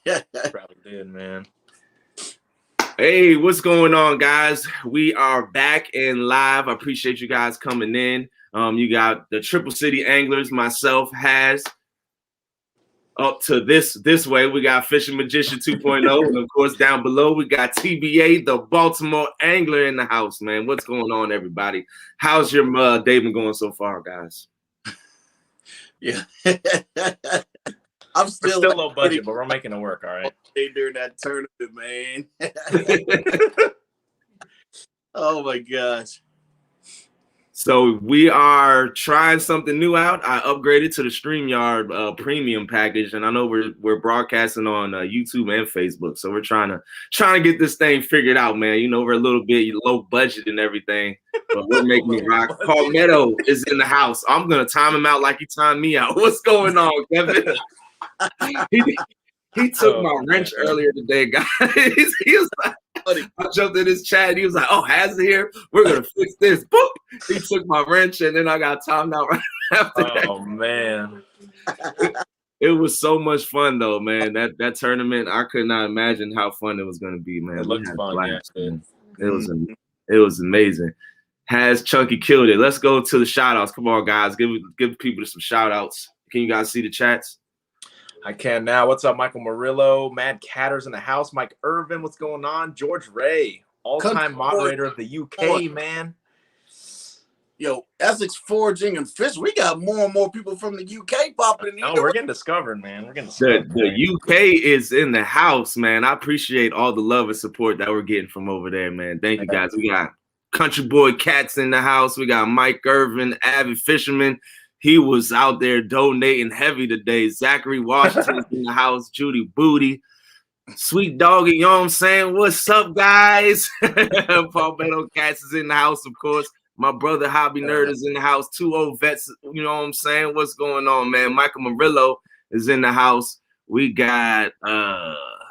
Probably did, man. Hey, what's going on, guys? We are back and live. I appreciate you guys coming in. You got the Triple City Anglers, myself, Has. Up to this way, we got Fishing Magician 2.0, and of course, down below, we got TBA, the Baltimore Angler, in the house, man. What's going on, everybody? How's your day been going so far, guys? Yeah. I'm still low budget, but we're making it work, all right? During that tournament, man. Oh, my gosh. So we are trying something new out. I upgraded to the StreamYard premium package, and I know we're broadcasting on YouTube and Facebook. So we're trying to get this thing figured out, man. You know, we're a little bit low budget and everything, but we're making it rock. Palmetto is in the house. I'm gonna time him out like he timed me out. What's going on, Kevin? He took my wrench earlier today, guys. He was like, I jumped in his chat. He was like, "Oh, Has it here? We're gonna fix this." Boop! He took my wrench, and then I got timed out right after that. Oh man, it was so much fun though, man. That tournament, I could not imagine how fun it was gonna be, man. It looked fun, It was amazing. Has Chunky killed it? Let's go to the shout outs. Come on, guys, give people some shout outs. Can you guys see the chats? I can now. What's up, Michael Murillo? Mad Catter's in the house. Mike Irvin, what's going on? George Ray, all-time moderator of the UK, man. Yo, Essex Foraging and Fish. We got more and more people from the UK popping in. Oh, we're getting discovered, man. We're getting discovered. The UK is in the house, man. I appreciate all the love and support that we're getting from over there, man. Thank you, guys. We got Country Boy Cats in the house. We got Mike Irvin, avid fisherman. He was out there donating heavy today. Zachary Washington's in the house. Judy Booty. Sweet Doggy, you know what I'm saying? What's up, guys? Palmetto Cats is in the house, of course. My brother Hobby Nerd is in the house. 2 old vets, you know what I'm saying? What's going on, man? Michael Murillo is in the house. We got,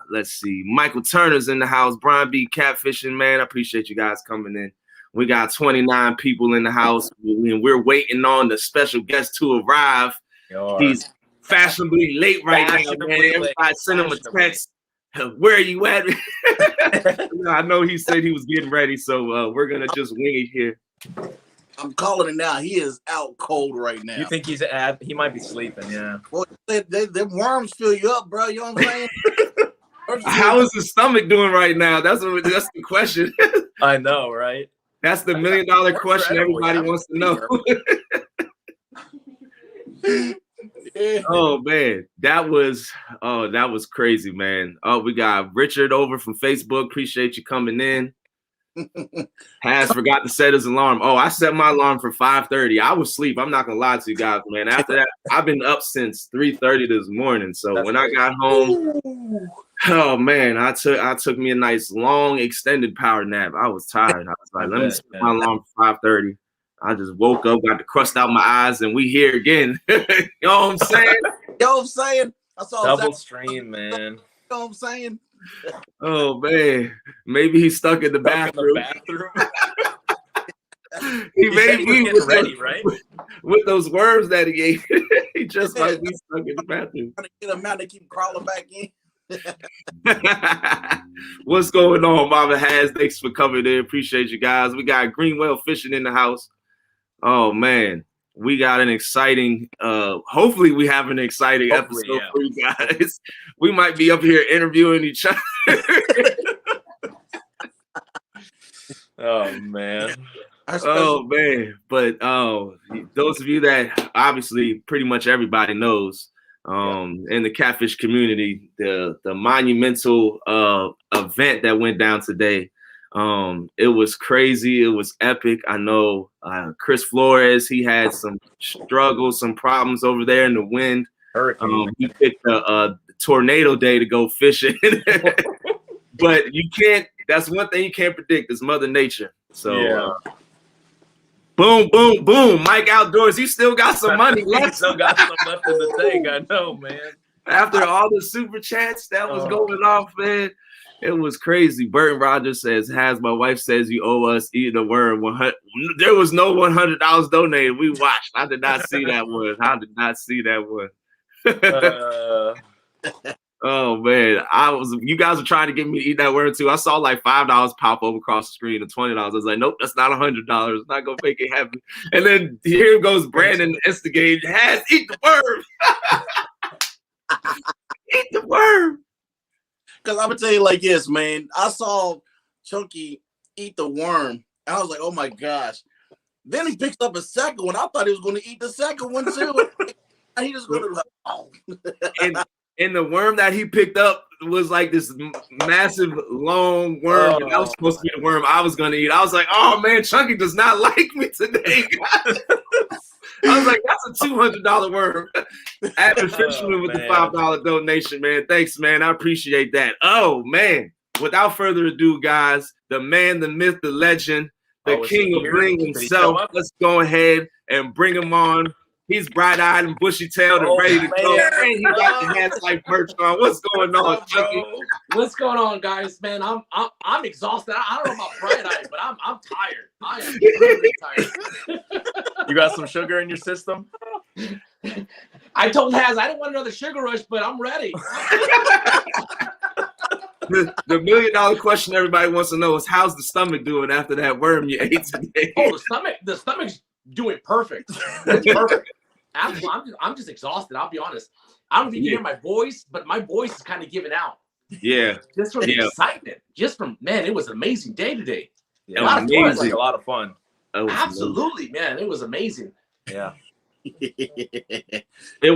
let's see, Michael Turner's in the house. Brian B. Catfishing, man. I appreciate you guys coming in. We got 29 people in the house, and we're waiting on the special guest to arrive. He's fashionably late right now, man. Everybody send him a text. Where are you at? I know he said he was getting ready, so we're going to just wing it here. I'm calling it now. He is out cold right now. You think he might be sleeping, yeah. Well, the worms fill you up, bro. You know what I'm saying? How is his stomach doing right now? That's the question. I know, right? That's the $1 million question everybody wants to know. Oh man, that was crazy, man. Oh, we got Richard over from Facebook. Appreciate you coming in. Has forgot to set his alarm. Oh, I set my alarm for 5:30. I was asleep. I'm not gonna lie to you guys, man. After that, I've been up since 3:30 this morning. So when I got home, oh man, I took me a nice long extended power nap. I was tired. I was like, let me set my alarm for 5:30. I just woke up, got the crust out my eyes, and we here again. You know what I'm saying? You know what I'm saying? I saw double stream, man. You know what I'm saying? Oh man, maybe he's stuck in the bathroom. He may be ready, right? With those worms that he ate. He just might be stuck in the bathroom. Trying to get him out, they keep crawling back in. What's going on, Mama Has? Thanks for coming in. Appreciate you guys. We got Greenwell Fishing in the house. Oh man, we got an exciting. Hopefully, we have an exciting episode for you guys. We might be up here interviewing each other. Oh man. Oh man, but those of you that obviously pretty much everybody knows. In the catfish community, the monumental event that went down today, it was crazy. It was epic. I know Chris Flores, he had some struggles, some problems over there in the wind. Hurricane. He picked a tornado day to go fishing. But you can't, that's one thing you can't predict is Mother Nature. So boom, boom, boom. Mike Outdoors, you still got some money left. Still got some left in the tank. I know, man. After all the super chats that was going off, man, it was crazy. Burton Rogers says, my wife says you owe us eating a worm. There was no $100 donated. We watched. I did not see that one. Oh man, you guys were trying to get me to eat that worm too. I saw like $5 pop over across the screen and $20. I was like, nope, that's not $100. Not gonna make it happen. And then here goes Brandon instigating, eat the worm. Eat the worm. Because I'm gonna tell you like this, man. I saw Chunky eat the worm, and I was like, oh my gosh. Then he picks up a second one. I thought he was gonna eat the second one too. And he just gonna like, oh. And the worm that he picked up was like this massive long worm. And that was supposed to be the worm I was gonna eat. I was like, oh man, Chunky does not like me today, guys. I was like, that's a $200 worm. Avid Fisherman with the $5 donation, man. Thanks, man. I appreciate that. Oh man. Without further ado, guys, the man, the myth, the legend, the king of bling himself. Let's go ahead and bring him on. He's bright-eyed and bushy-tailed and ready to go. And he got the hats like merch on. What's going on, Chunky? What's going on, guys? Man, I'm exhausted. I don't know about bright-eyed, but I'm tired. I am really tired. You got some sugar in your system? I told Haz I didn't want another sugar rush, but I'm ready. The $1 million question everybody wants to know is, how's the stomach doing after that worm you ate today? Oh, the stomach's doing perfect. It's perfect. I'm just exhausted. I'll be honest. I don't know if you can hear my voice, but my voice is kind of giving out. Yeah. Just from the excitement. Man, it was an amazing day today. Yeah, it was like a lot of fun. Absolutely, man. It was amazing. Yeah. It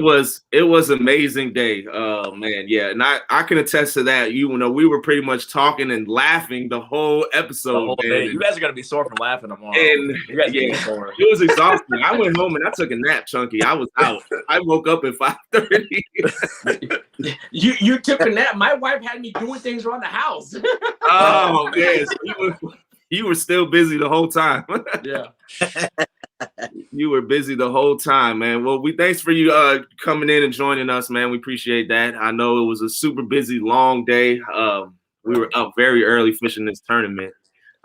was amazing day. Oh man, yeah. And I can attest to that. You know, we were pretty much talking and laughing the whole episode. The whole day. You guys are gonna be sore from laughing tomorrow. And you guys be sore. It was exhausting. I went home and I took a nap, Chunky. I was out. I woke up at 5:30. You took a nap. My wife had me doing things around the house. Oh man, so you were still busy the whole time. Yeah. You were busy the whole time, man. Well, thanks for you coming in and joining us, man. We appreciate that. I know it was a super busy, long day. We were up very early fishing this tournament.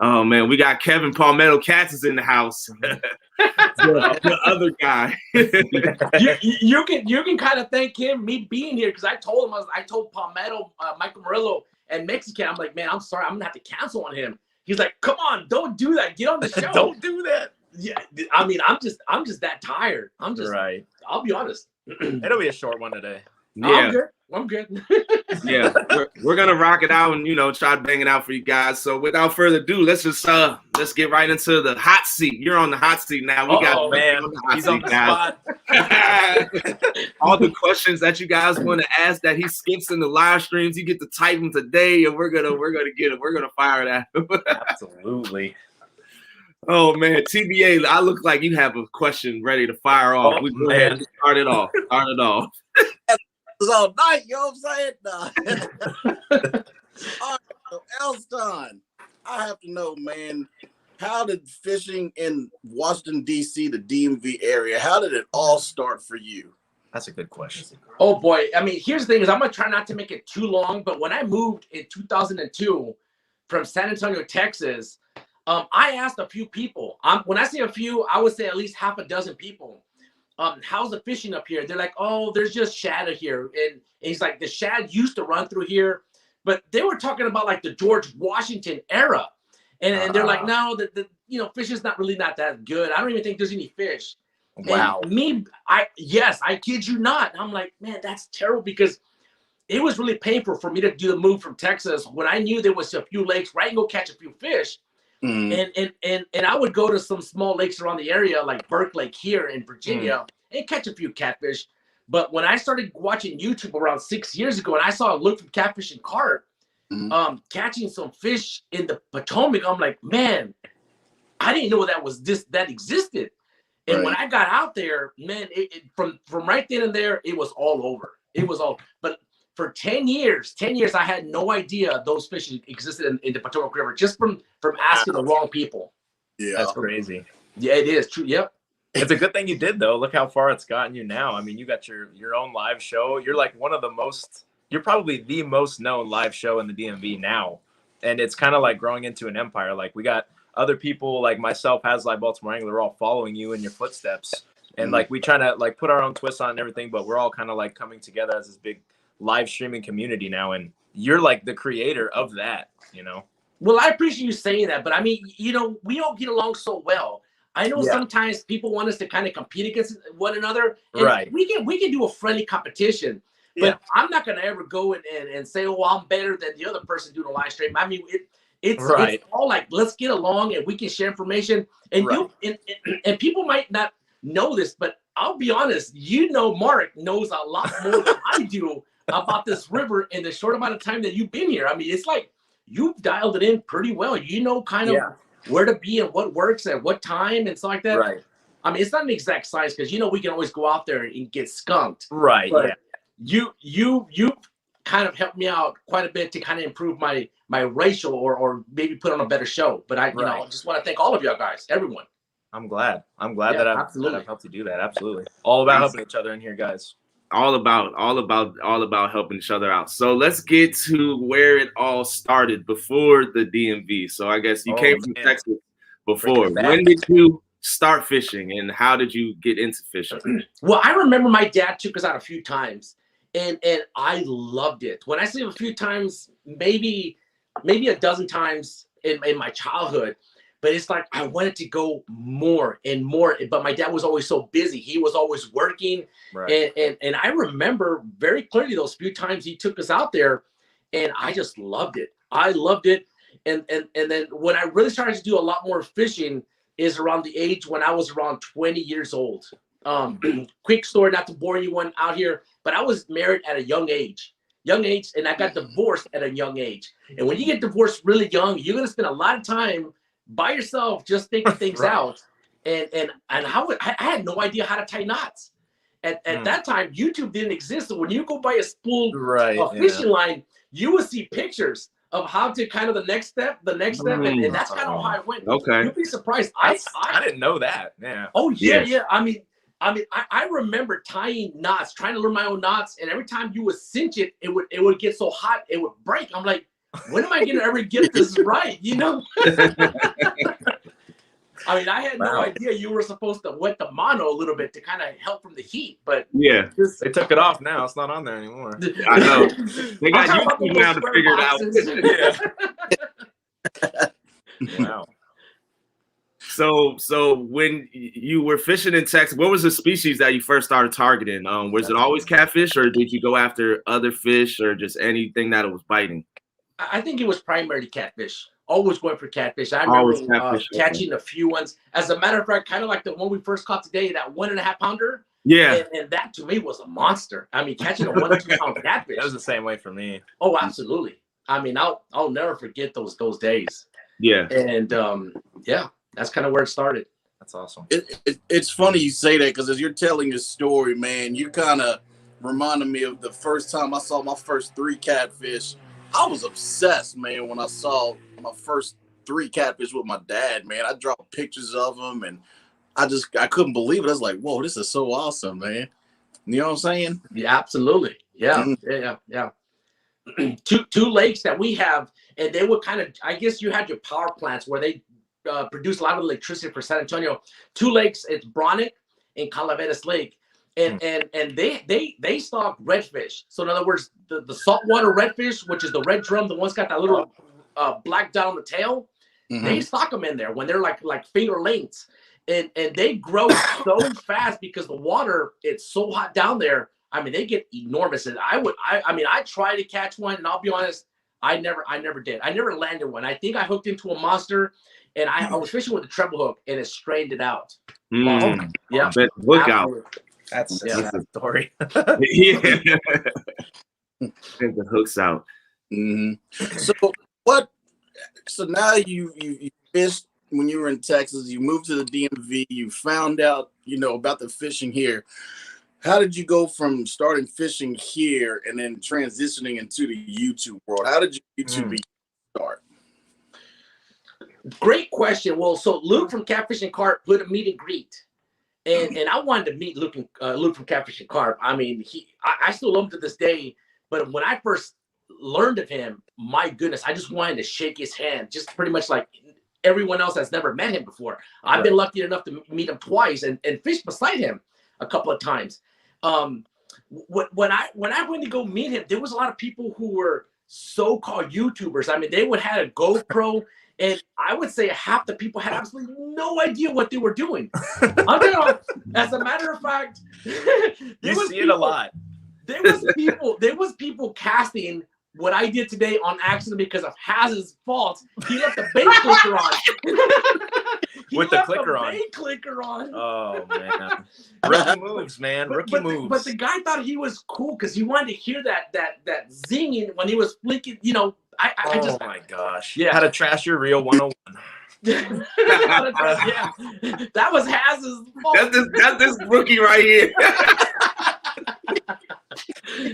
Oh man, we got Kevin Palmetto Katz is in the house. the other guy. you can kind of thank him, me being here, because I told Palmetto, Michael Murillo, and Mexican, I'm like, man, I'm sorry, I'm gonna have to cancel on him. He's like, come on, don't do that. Get on the show. Don't do that. Yeah, I mean, I'm just that tired. I'm just right. I'll be honest. It'll be a short one today. Yeah, I'm good. Yeah, we're gonna rock it out and try to bang it out for you guys. So without further ado, let's get right into the hot seat. You're on the hot seat now. We got man, he's on the spot. All the questions that you guys want to ask that he skips in the live streams, you get to type them today, and we're gonna get it. We're gonna fire that. Absolutely. Oh man, TBA, I look like you have a question ready to fire off. Oh, we go ahead and start it off. It's all night, you know what I'm saying? All right, so Elston, I have to know, man, how did fishing in Washington, D.C., the DMV area, how did it all start for you? That's a good question. Oh boy, I mean, here's the thing is I'm gonna try not to make it too long, but when I moved in 2002 from San Antonio, Texas, I asked a few people. When I say a few, I would say at least half a dozen people. How's the fishing up here? They're like, oh, there's just shad here. And he's like, the shad used to run through here, but they were talking about like the George Washington era. And they're like, no, the fish is not that good. I don't even think there's any fish. Wow. And I kid you not. I'm like, man, that's terrible, because it was really painful for me to do the move from Texas when I knew there was a few lakes where I can go catch a few fish. And I would go to some small lakes around the area, like Burke Lake here in Virginia, and catch a few catfish. But when I started watching YouTube around 6 years ago, and I saw a Look from Catfish and Carp catching some fish in the Potomac, I'm like, man, I didn't know that existed. And when I got out there, man, from right then and there, it was all over. But for 10 years, I had no idea those fish existed in the Potomac River, just from asking the wrong people. Yeah, that's crazy. Yeah, it is true. Yep. It's a good thing you did, though. Look how far it's gotten you now. I mean, you got your own live show. You're like you're probably the most known live show in the DMV now. And it's kind of like growing into an empire. Like, we got other people like myself, Hazlight, Baltimore Angler, all following you in your footsteps. And like, we try to like put our own twist on and everything, but we're all kind of like coming together as this big live streaming community now, and you're like the creator of that, you know. Well, I appreciate you saying that, but I mean, you know, we all get along so well. I know sometimes people want us to kind of compete against one another, and right? We can do a friendly competition, but I'm not gonna ever go and say, oh, I'm better than the other person doing a live stream. I mean, it's all like, let's get along and we can share information. And and people might not know this, but I'll be honest, you know, Mark knows a lot more than I do about this river in the short amount of time that you've been here. I mean, it's like you've dialed it in pretty well. You know, kind of where to be and what works at what time and stuff like that. Right. I mean, it's not an exact science because, you know, we can always go out there and get skunked. Right. But you kind of helped me out quite a bit to kind of improve my racial or maybe put on a better show. But I, you know, just want to thank all of y'all guys, everyone. I'm glad that I've helped you do that. Absolutely. All about helping each other in here, guys. All about helping each other out. So let's get to where it all started before the DMV. So I guess you came from Texas before. When did you start fishing and how did you get into fishing? Well, I remember my dad took us out a few times and I loved it. When I say a few times, maybe a dozen times in my childhood. But it's like I wanted to go more and more, but my dad was always so busy. He was always working, and I remember very clearly those few times he took us out there, and I just loved it. I loved it, and then when I really started to do a lot more fishing is around the age when I was around 20 years old. Quick story, not to bore you one out here, but I was married at a young age, and I got divorced at a young age. And when you get divorced really young, you're gonna spend a lot of time by yourself, just thinking things out, and how I had no idea how to tie knots. At that time, YouTube didn't exist. So when you go buy a spool fishing line, you will see pictures of how to kind of the next step, and that's kind of how I went. Okay, you'd be surprised. I didn't know that. Yeah. Oh yeah. I mean, I remember tying knots, trying to learn my own knots, and every time you would cinch it, it would get so hot it would break. I'm like, when am I going to ever get this right? You know? I mean, I had no idea you were supposed to wet the mono a little bit to kind of help from the heat, but they took it off now. It's not on there anymore. I know. They got YouTube now to figure it out. Wow. So when you were fishing in Texas, what was the species that you first started targeting? Was it always catfish, or did you go after other fish, or just anything that it was biting? I think it was primarily catfish. Always going for catfish. I remember catching a few ones. As a matter of fact, kind of like the one we first caught today, that 1.5 pounder. Yeah. And that to me was a monster. I mean, catching a 1 or 2 pound catfish. That was the same way for me. Oh, absolutely. I mean, I'll never forget those days. Yeah. And that's kind of where it started. That's awesome. It's funny you say that because as you're telling your story, man, you kind of reminded me of the first time I saw my first 3 catfish. I was obsessed, man, when I saw my first 3 catfish with my dad, man. I dropped pictures of them, and I couldn't believe it. I was like, whoa, this is so awesome, man. You know what I'm saying? Yeah, absolutely. Yeah, yeah. Two lakes that we have, and they would kind of, I guess you had your power plants where they produce a lot of electricity for San Antonio. 2 lakes, it's Bronick and Calaveras Lake. And they stock redfish. So in other words, the saltwater redfish, which is the red drum, the one's got that little black dot on the tail, they stock them in there when they're like finger lengths, and they grow so fast because the water, it's so hot down there. I mean, they get enormous. And I tried to catch one, and I'll be honest, I never did. I never landed one. I think I hooked into a monster, and I was fishing with a treble hook, and it strained it out. Yeah, look out. That's a story. Yeah. The hooks out. So now you fished when you were in Texas, you moved to the DMV, you found out, about the fishing here. How did you go from starting fishing here and then transitioning into the YouTube world? How did your YouTube start? Great question. Well, so Luke from Catfish and Carp put a meet and greet. And I wanted to meet Luke from Catfish and Carp. I mean, I still love him to this day. But when I first learned of him, my goodness, I just wanted to shake his hand, just pretty much like everyone else that's never met him before. I've been lucky enough to meet him twice and fish beside him a couple of times. when I went to go meet him, there was a lot of people who were so-called YouTubers. I mean, they would have a GoPro, and I would say half the people had absolutely no idea what they were doing. I'm talking about, as a matter of fact, you see it a lot. There was people casting what I did today on accident because of Haz's fault. He left the bait clicker on. With the clicker on. Bait clicker on. Oh man, rookie moves, man. Rookie moves. But the guy thought he was cool because he wanted to hear that zinging when he was flicking. You know, I just. Oh my gosh. Yeah. How to trash your reel 101. Yeah, that was Haz's fault. That's this rookie right here.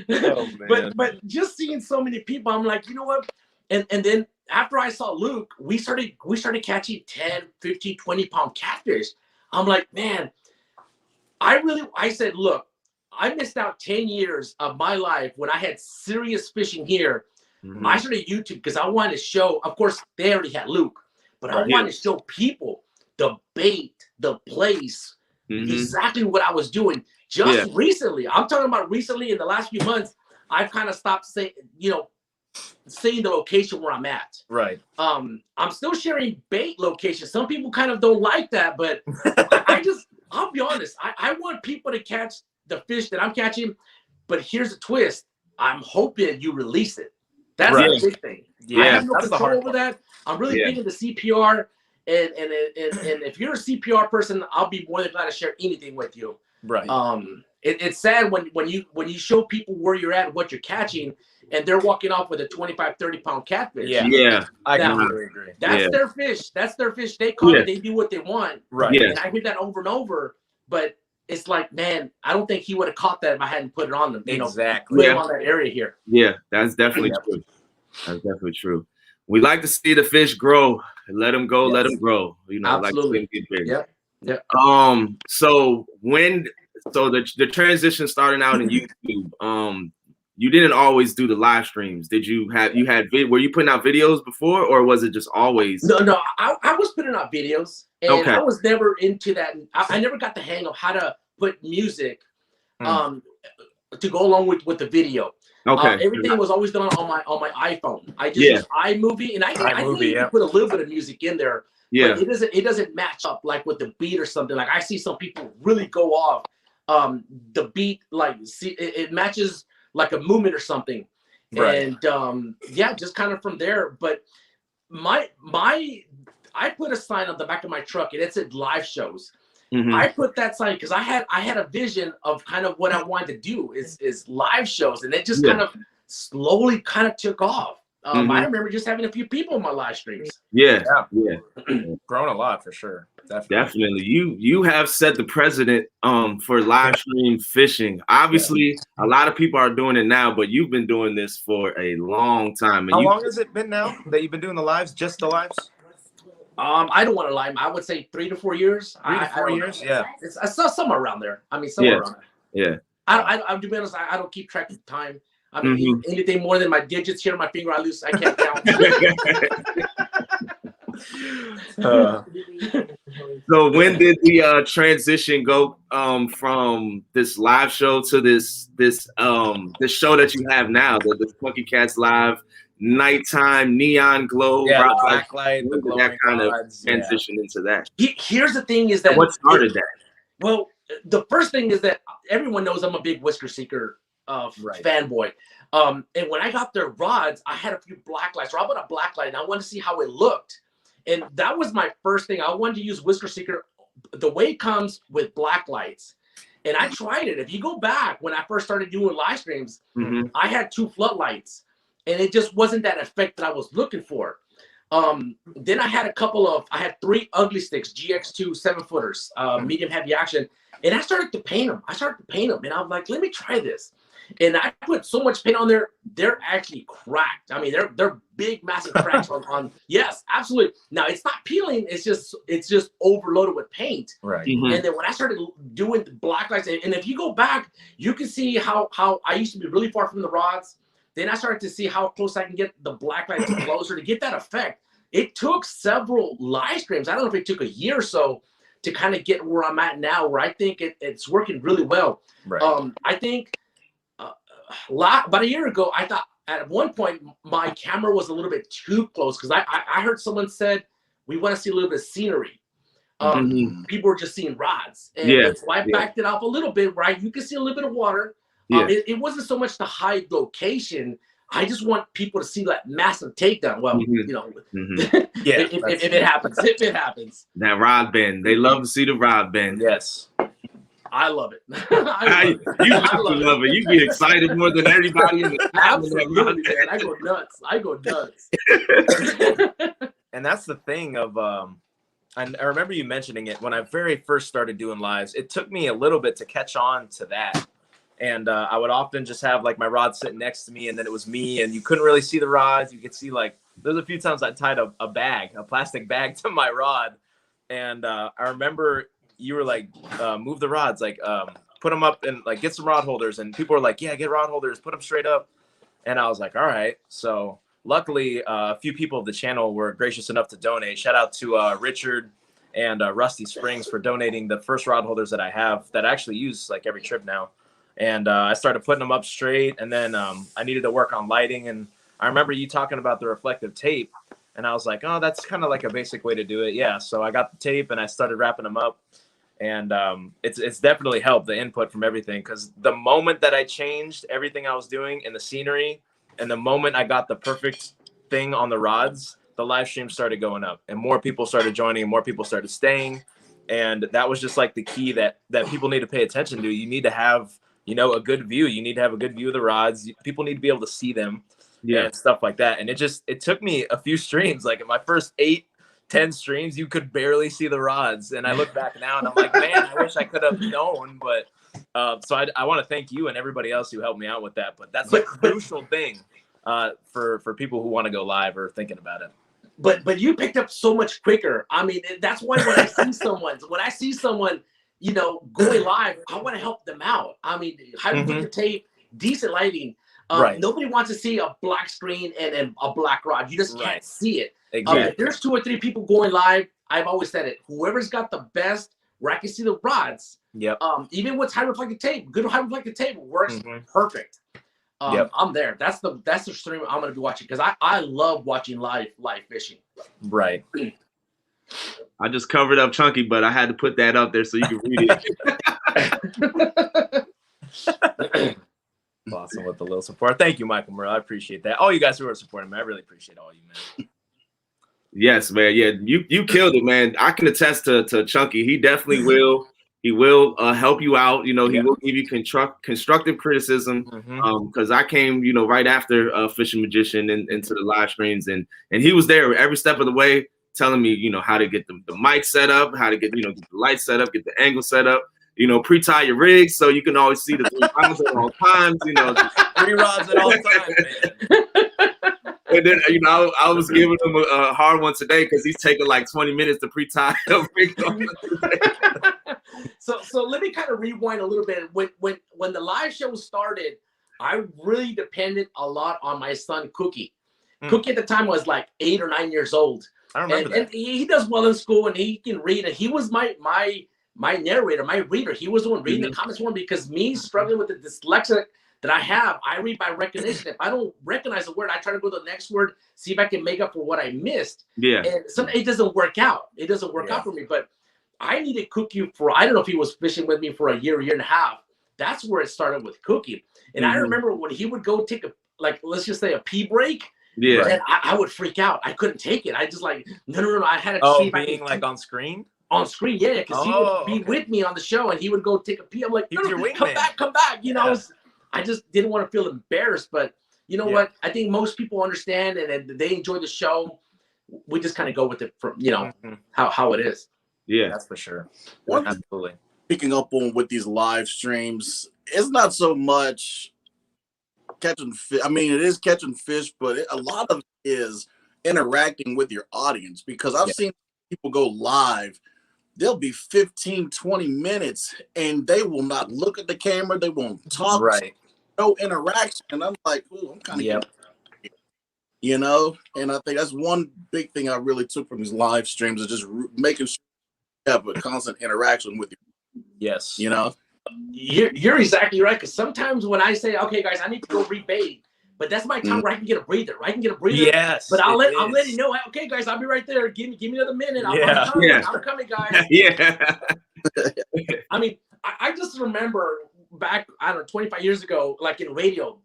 Oh, man. But just seeing so many people, I'm like, you know what? And then after I saw Luke, we started catching 10, 15, 20 pound catfish. I'm like, man, I said, look, I missed out 10 years of my life when I had serious fishing here. Mm-hmm. I started YouTube because I wanted to show, of course, they already had Luke, but I wanted to show people the bait, the place, exactly what I was doing. Just recently, I'm talking about recently in the last few months, I've kind of stopped saying the location where I'm at. Right. I'm still sharing bait locations. Some people kind of don't like that, but I'll be honest. I want people to catch the fish that I'm catching, but here's the twist. I'm hoping you release it. That's the big thing. Yeah, I have no control over that. I'm really big into CPR, and if you're a CPR person, I'll be more than glad to share anything with you. Right. It's sad when you show people where you're at and what you're catching, and they're walking off with a 25, 30 pound catfish. Yeah. I completely agree. That's their fish. That's their fish. They call it. They do what they want. Right. And I hear that over and over, but it's like, man, I don't think he would have caught that if I hadn't put it on them. Exactly. Put him on that area here. Yeah, that's definitely true. That's definitely true. We like to see the fish grow. Let them go. Let them grow. Absolutely. Like to see them get big. Yep. So the transition starting out in YouTube, you didn't always do the live streams. Were you putting out videos before, or was it just always? No, I was putting out videos, and I was never into that. I never got the hang of how to put music to go along with the video. Everything was always done on my iPhone. I just use iMovie, and I can put a little bit of music in there. Yeah, but it doesn't match up like with the beat or something. Like I see some people really go off the beat, like it matches like a movement or something. Right. And just kind of from there. But I put a sign on the back of my truck, and it said live shows. Mm-hmm. I put that sign because I had a vision of kind of what I wanted to do is live shows, and it just kind of slowly kind of took off. I remember just having a few people in my live streams. Yeah. Grown a lot for sure. Definitely. You have set the precedent for live stream fishing. Obviously, a lot of people are doing it now, but you've been doing this for a long time. How long has it been now that you've been doing the lives? Just the lives? I don't want to lie. I would say 3 to 4 years. 3 to 4 years? Yeah. It's somewhere around there. I mean, somewhere around there. Yeah. I'm to be honest, I don't keep track of time. I mean, anything more than my digits here on my finger, I can't count. So when did the transition go from this live show to this show that you have now, the Funky Cats Live nighttime neon glow? Yeah, the blacklight, the glowing that kind of transition into that. Here's the thing: is that what started that? Well, the first thing is that everyone knows I'm a big Whisker Seeker fanboy. And when I got their rods, I had a few black lights. I bought a black light, and I wanted to see how it looked. And that was my first thing. I wanted to use Whisker Seeker the way it comes with black lights. And I tried it. If you go back when I first started doing live streams, I had 2 floodlights, and it just wasn't that effect that I was looking for. Then I had 3 ugly sticks, GX2 7-footers, medium heavy action. And I started to paint them. And I'm like, let me try this. And I put so much paint on there, they're actually cracked. I mean, they're big, massive cracks on. Yes, absolutely. Now it's not peeling. It's just overloaded with paint. Right. And then when I started doing the black lights, and if you go back, you can see how I used to be really far from the rods. Then I started to see how close I can get the black lights closer to get that effect. It took several live streams. I don't know if it took a year or so to kind of get where I'm at now, where I think it's working really well. Right. I think about a year ago, I thought at one point my camera was a little bit too close because I heard someone said we want to see a little bit of scenery. People were just seeing rods, and so I backed it off a little bit, right? You can see a little bit of water. It wasn't so much the high location. I just want people to see that massive takedown. Well, you know, if it happens. That rod bend. They love to see the rod bend. Yes. I love it. You love it. You get excited more than everybody in the absolutely, man. I go nuts. And that's the thing of I remember you mentioning it when I very first started doing lives. It took me a little bit to catch on to that. And I would often just have like my rod sitting next to me, and then it was me, and you couldn't really see the rods. You could see like there's a few times I tied a plastic bag to my rod, and I remember you were like, move the rods, like put them up and like get some rod holders, and people were like, yeah, get rod holders, put them straight up, and I was like, all right. So luckily, a few people of the channel were gracious enough to donate. Shout out to Richard and Rusty Springs for donating the first rod holders that I have that I actually use like every trip now. And I started putting them up straight, and then I needed to work on lighting. And I remember you talking about the reflective tape, and I was like, oh, that's kind of like a basic way to do it. Yeah. So I got the tape and I started wrapping them up, and it's definitely helped, the input from everything. Because the moment that I changed everything I was doing in the scenery, and the moment I got the perfect thing on the rods, the live stream started going up, and more people started joining, and more people started staying. And that was just like the key that people need to pay attention to. You need to have, you know, a good view. You need to have a good view of the rods. People need to be able to see them and stuff like that. And it took me a few streams. Like in my first 8-10 streams, you could barely see the rods. And I look back now and I'm like, man, I wish I could have known. But so I want to thank you and everybody else who helped me out with that. But that's a crucial thing for people who want to go live or thinking about it. But you picked up so much quicker. I mean, that's why when I see someone, you know, going live, I want to help them out. I mean, high reflective tape, decent lighting. Nobody wants to see a black screen and a black rod. You just can't see it. Exactly. If there's 2 or 3 people going live, I've always said it. Whoever's got the best where I can see the rods. Even with high reflective tape, good high reflective tape works perfect. I'm there. That's the stream I'm gonna be watching because I love watching live fishing. Right. I just covered up Chunky, but I had to put that up there so you can read it. Awesome with the little support. Thank you, Michael Murrow. I appreciate that. All you guys who are supporting me, I really appreciate all you, man. Yes, man. Yeah, you killed it, man. I can attest to Chunky. He definitely will. He will help you out. You know, he will give you constructive criticism. Because I came, you know, right after Fishing Magician into the live streams, and he was there every step of the way, telling me, you know, how to get the mic set up, how to get, you know, get the light set up, get the angle set up, you know, pre-tie your rigs so you can always see the 3 rods at all times, you know. 3 rods at all times, man. And then, you know, I was giving him a hard one today because he's taking like 20 minutes to pre-tie a rig. So let me kind of rewind a little bit. When the live show started, I really depended a lot on my son, Cookie. Cookie at the time was like 8 or 9 years old. I remember that. And he does well in school, and he can read. And he was my narrator, my reader. He was the one reading the comments for me because me struggling with the dyslexia that I have, I read by recognition. If I don't recognize a word, I try to go to the next word, see if I can make up for what I missed. And it doesn't work out. It doesn't work out for me. But I needed Cookie for, I don't know if he was fishing with me for a year and a half. That's where it started with Cookie. And I remember when he would go take let's just say a pee break. And I would freak out. I couldn't take it. I just like, no. I had to see if I could, like on screen? On screen, because he would be with me on the show and he would go take a pee. I'm like, no, come back. You know, I just didn't want to feel embarrassed. But you know what? I think most people understand and they enjoy the show. We just kind of go with it from, you know, how it is. Yeah, that's for sure. Absolutely. Picking up on with these live streams, it's not so much catching fish. I mean, it is catching fish, but a lot of it is interacting with your audience because I've seen people go live. They'll be 15, 20 minutes and they will not look at the camera. They won't talk. No interaction. And I'm like, ooh, I'm kind of, you know, and I think that's one big thing I really took from these live streams is just making sure you have a constant interaction with you. Yes. You know? You're exactly right. Because sometimes when I say, okay, guys, I need to go rebait, but that's my time where I can get a breather. Yes. But I'll let you know. Okay, guys, I'll be right there. Give me another minute. I'm coming, guys. Yeah. I mean, I just remember back, I don't know, 25 years ago, like in radio,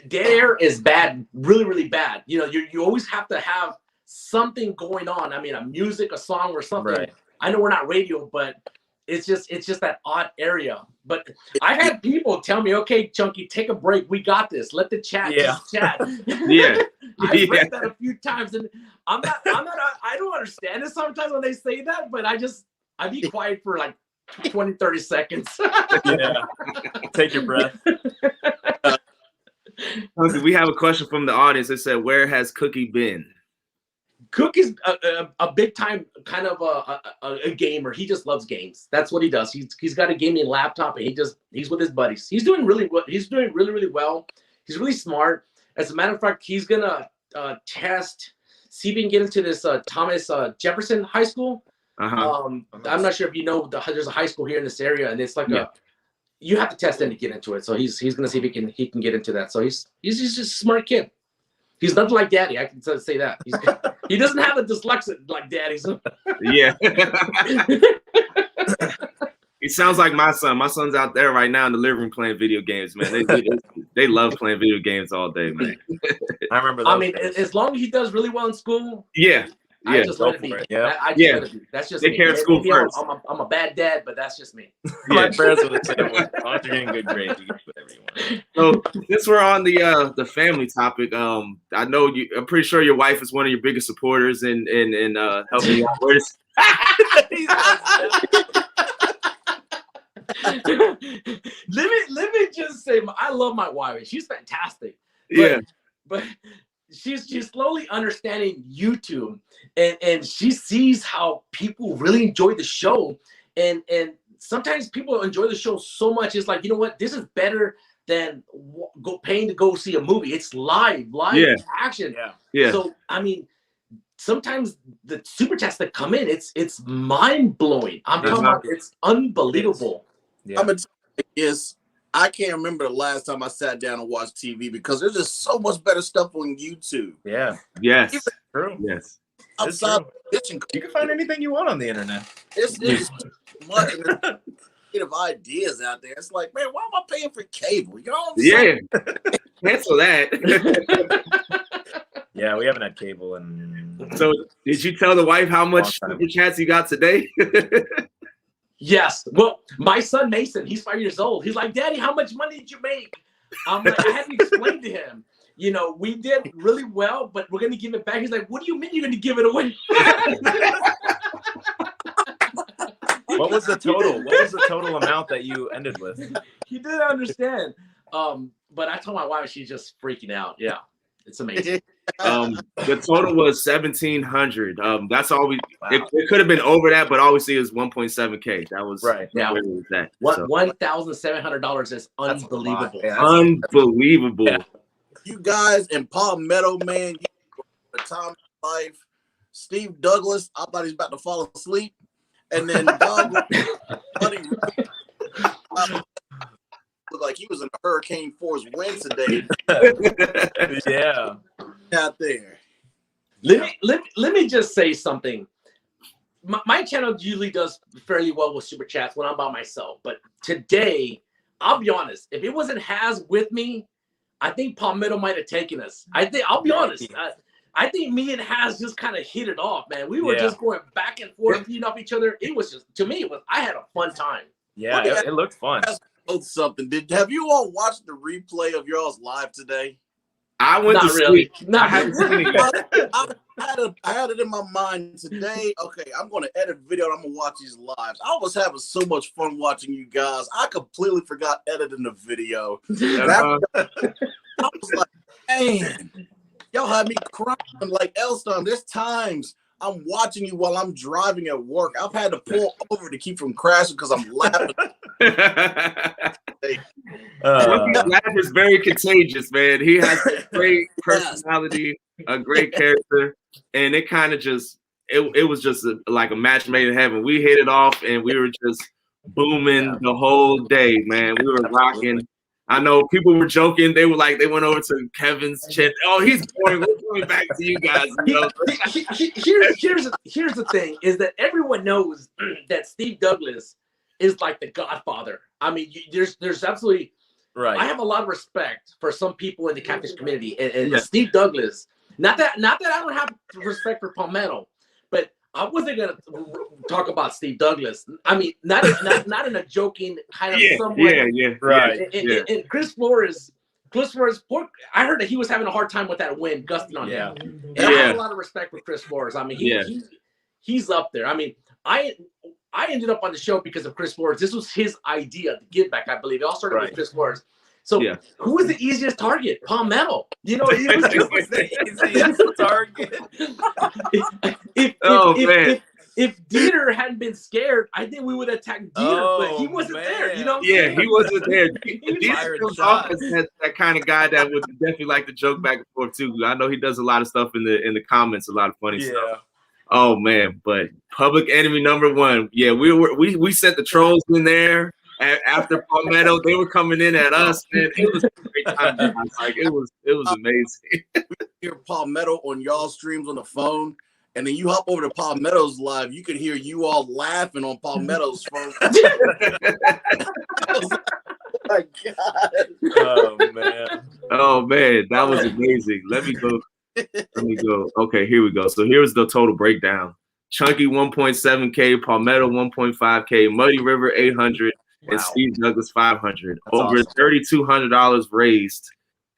dead air is bad, really, really bad. You know, you always have to have something going on. I mean, a music, a song, or something. Right. I know we're not radio, but it's just that odd area. But I had people tell me, okay, Chunky, take a break. We got this. Let the chat just chat. Yeah. I've read that a few times, and I don't understand it sometimes when they say that, but I be quiet for like 20, 30 seconds. Yeah. Take your breath. We have a question from the audience. It said, "Where has Cookie been?" Cook is a big time kind of a gamer. He just loves games. That's what he does. He's got a gaming laptop, and he's with his buddies. He's doing really well. He's doing really, really well. He's really smart. As a matter of fact, he's gonna see if he can get into this Thomas Jefferson High School. I'm not sure if you know, there's a high school here in this area, and it's like you have to test in to get into it. So he's gonna see if he can get into that. So he's just a smart kid. He's nothing like Daddy. I can say that. He doesn't have a dyslexia like Daddy's. Yeah. He sounds like my son. My son's out there right now in the living room playing video games, man. They love playing video games all day, man. I remember that. I mean, as long as he does really well in school, I just let it be. Yeah. I just let it be. That's just Take care of school first. I'm a bad dad, but that's just me. My parents would say, "As long as you're getting good grades, you can do whatever you want." So since we're on the family topic, I know I'm pretty sure your wife is one of your biggest supporters in helping you out with this. Let me just say, I love my wife. She's fantastic. But she's slowly understanding YouTube, and she sees how people really enjoy the show, and sometimes people enjoy the show so much. It's like, you know what, this is better than paying to go see a movie. It's live action. So I mean, sometimes the super chats that come in, it's mind blowing. I'm talking about, it's unbelievable. I'm gonna tell you this. I can't remember the last time I sat down and watched TV, because there's just so much better stuff on YouTube. Yeah. Yes. True. Yes. Outside pitching, you can find anything you want on the internet. It's much creative ideas out there. It's like, man, why am I paying for cable? You know what I'm saying? Cancel that. Yeah, we haven't had cable in. So, did you tell the wife how much super chats you got today? Yes. Well, my son Mason, he's 5 years old. He's like, "Daddy, how much money did you make?" I'm like, I had to explain to him, you know, we did really well, but we're gonna give it back. He's like, "What do you mean you're gonna give it away?" What was the total? What was the total amount that you ended with? He didn't understand. But I told my wife, she's just freaking out. Yeah, it's amazing. The total was 1,700. That's all we. Wow. It could have been over that, but all we see is 1.7K. That was right. Yeah, $1,700 is unbelievable. Unbelievable. Yeah. You guys in Palmetto, man, the time of life. Steve Douglas, I thought he was about to fall asleep, and then Doug looked like he was in a hurricane force wind today. Yeah. Out there. Let me just say something. My channel usually does fairly well with super chats when I'm by myself, but today, I'll be honest, if it wasn't Haz with me, I think Palmetto might have taken us. I'll be honest. I think me and Haz just kind of hit it off, man. We were just going back and forth, feeding off each other. It was just, to me, I had a fun time. Yeah, it looked fun. Something. Have you all watched the replay of y'all's live today? I went to sleep. Not I haven't seen it yet. I had it in my mind today. Okay, I'm going to edit video and I'm going to watch these lives. I was having so much fun watching you guys. I completely forgot editing the video. I was like, man, y'all had me crying like Elston. There's times I'm watching you while I'm driving at work. I've had to pull over to keep from crashing because I'm laughing. Laugh is very contagious, man. He has a great personality, a great character, and it kind of just it was just like a match made in heaven. We hit it off, and we were just booming the whole day, man. We were rocking. I know people were joking. They were like, they went over to Kevin's chat. Oh, he's boring. We're going back to you guys. You know? Here's the thing: is that everyone knows that Steve Douglas is like the Godfather. I mean, there's absolutely Right. I have a lot of respect for some people in the catfish community, and Steve Douglas. Not that I don't have respect for Palmetto, but I wasn't gonna talk about Steve Douglas. I mean, not in a joking kind of somewhat. Right. And Chris Flores, I heard that he was having a hard time with that wind gusting on him. And I have a lot of respect for Chris Flores. I mean, he's up there. I mean, I ended up on the show because of Chris Flores. This was his idea, the give back, I believe. It all started with Chris Flores. So who was the easiest target? Palmetto. You know, it was just the easiest target. If Dieter hadn't been scared, I think we would attack Dieter, but he wasn't there. You know? He wasn't there. Dieter comes off as that kind of guy that would definitely like to joke back and forth too. I know he does a lot of stuff in the comments, a lot of funny stuff. Oh man, but Public Enemy #1. Yeah, we sent the trolls in there. After Palmetto, they were coming in at us, man. It was a great time. Like it was amazing. We hear Palmetto on y'all streams on the phone, and then you hop over to Palmetto's live. You could hear you all laughing on Palmetto's phone. Oh my God! Oh man, that was amazing. Let me go. Okay, here we go. So here's the total breakdown. Chunky 1.7K, Palmetto 1.5K, Muddy River 800. And Steve Douglas 500. Over awesome. $3,200 raised.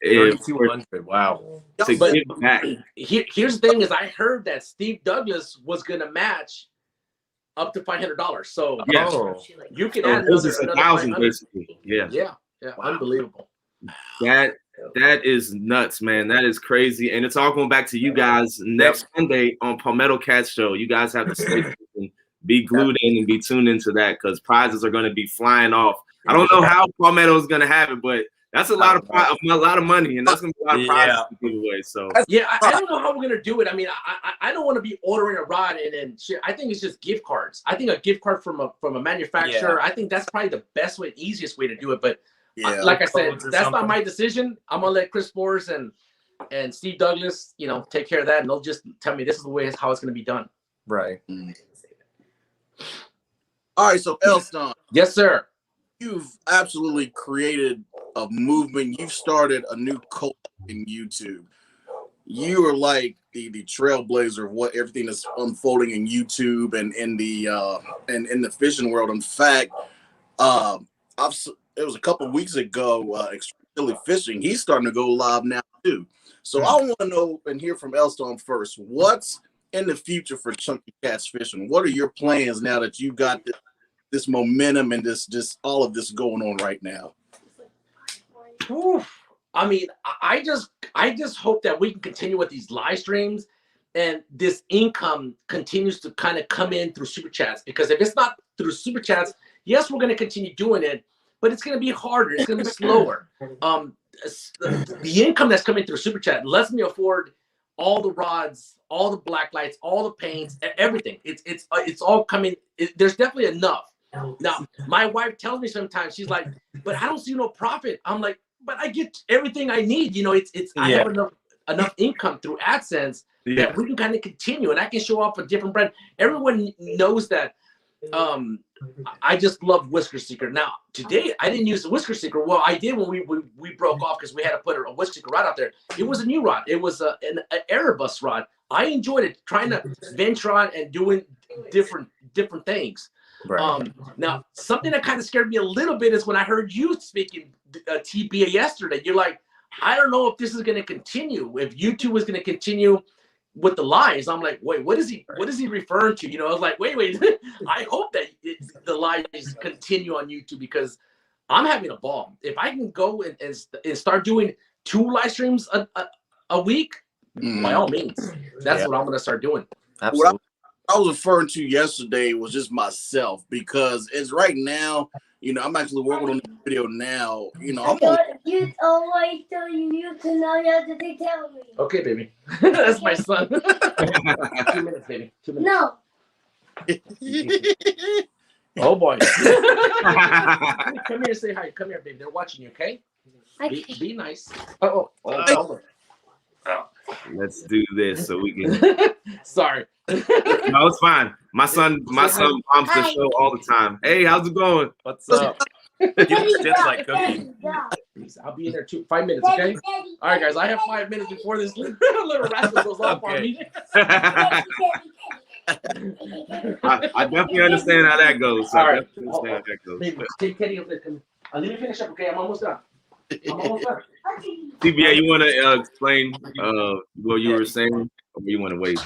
$3,200. Wow. To give back. Here's the thing: is I heard that Steve Douglas was gonna match up to $500. So you can add another 1,000 basically. Yeah. Unbelievable. That is nuts, man. That is crazy, and it's all going back to you guys next Sunday on Palmetto Cat Show. You guys have to stay. Be glued in and be tuned into that because prizes are going to be flying off. I don't know how Palmetto is going to have it, but that's a lot of money, and that's going to be a lot of prizes to give away. So I don't know how we're going to do it. I mean, I don't want to be ordering a rod and then shit. I think it's just gift cards. I think a gift card from a manufacturer. I think that's probably the best way, easiest way to do it. But like I said, that's not my decision. I'm gonna let Chris Flores and Steve Douglas, take care of that, and they'll just tell me this is the way how it's going to be done. Right. All right, so Elston. Yes, sir. You've absolutely created a movement. You've started a new cult in YouTube. You are like the trailblazer of what everything that's unfolding in YouTube and in the fishing world. In fact, it was a couple weeks ago. Extremely Fishing. He's starting to go live now too. So I want to know and hear from Elston first. What's in the future for Chunky Cats Fishing? What are your plans now that you've got this momentum and this all of this going on right now? I mean, I just hope that we can continue with these live streams and this income continues to kind of come in through super chats, because if it's not through super chats, yes, we're going to continue doing it, but it's going to be harder. It's going to be slower. The income that's coming through super chat lets me afford all the rods, all the black lights, all the paints, everything. It's all coming. There's definitely enough. Now, my wife tells me sometimes, she's like, but I don't see no profit. I'm like, but I get everything I need. I have enough income through AdSense that we can kind of continue, and I can show off a different brand. Everyone knows that I just love Whisker Seeker. Now, today, I didn't use the Whisker Seeker. Well, I did when we broke off because we had to put a Whisker Seeker rod out there. It was a new rod. It was an Erebus rod. I enjoyed it, trying to venture on and doing different things. Right. Now, something that kind of scared me a little bit is when I heard you speaking TBA yesterday. You're like, I don't know if this is going to continue. If YouTube is going to continue with the lies, I'm like, wait, what is he referring to? I was like, wait. I hope that the lies continue on YouTube, because I'm having a ball. If I can go and start doing 2 live streams a week, by all means, that's what I'm going to start doing. Absolutely. What I was referring to yesterday was just myself, because it's right now, I'm actually working on the video now. You always tell you can know you have to tell me. Okay, baby. That's my son. 2 minutes, baby. 2 minutes. No. Oh boy. Come here and say hi. Come here, baby. They're watching you, okay? Be nice. Oh. Let's do this so we can. Sorry. No, it's fine. My son bumps the show all the time. Hey, how's it going? What's up? It's just like cooking. I'll be in there 5 minutes, okay? All right, guys. I have 5 minutes before this little rascal goes off on me. I definitely understand how that goes. All right. Baby, take Teddy over there. Let me finish up, okay? I'm almost done. TBA, you want to explain what you were saying, or you want to wait?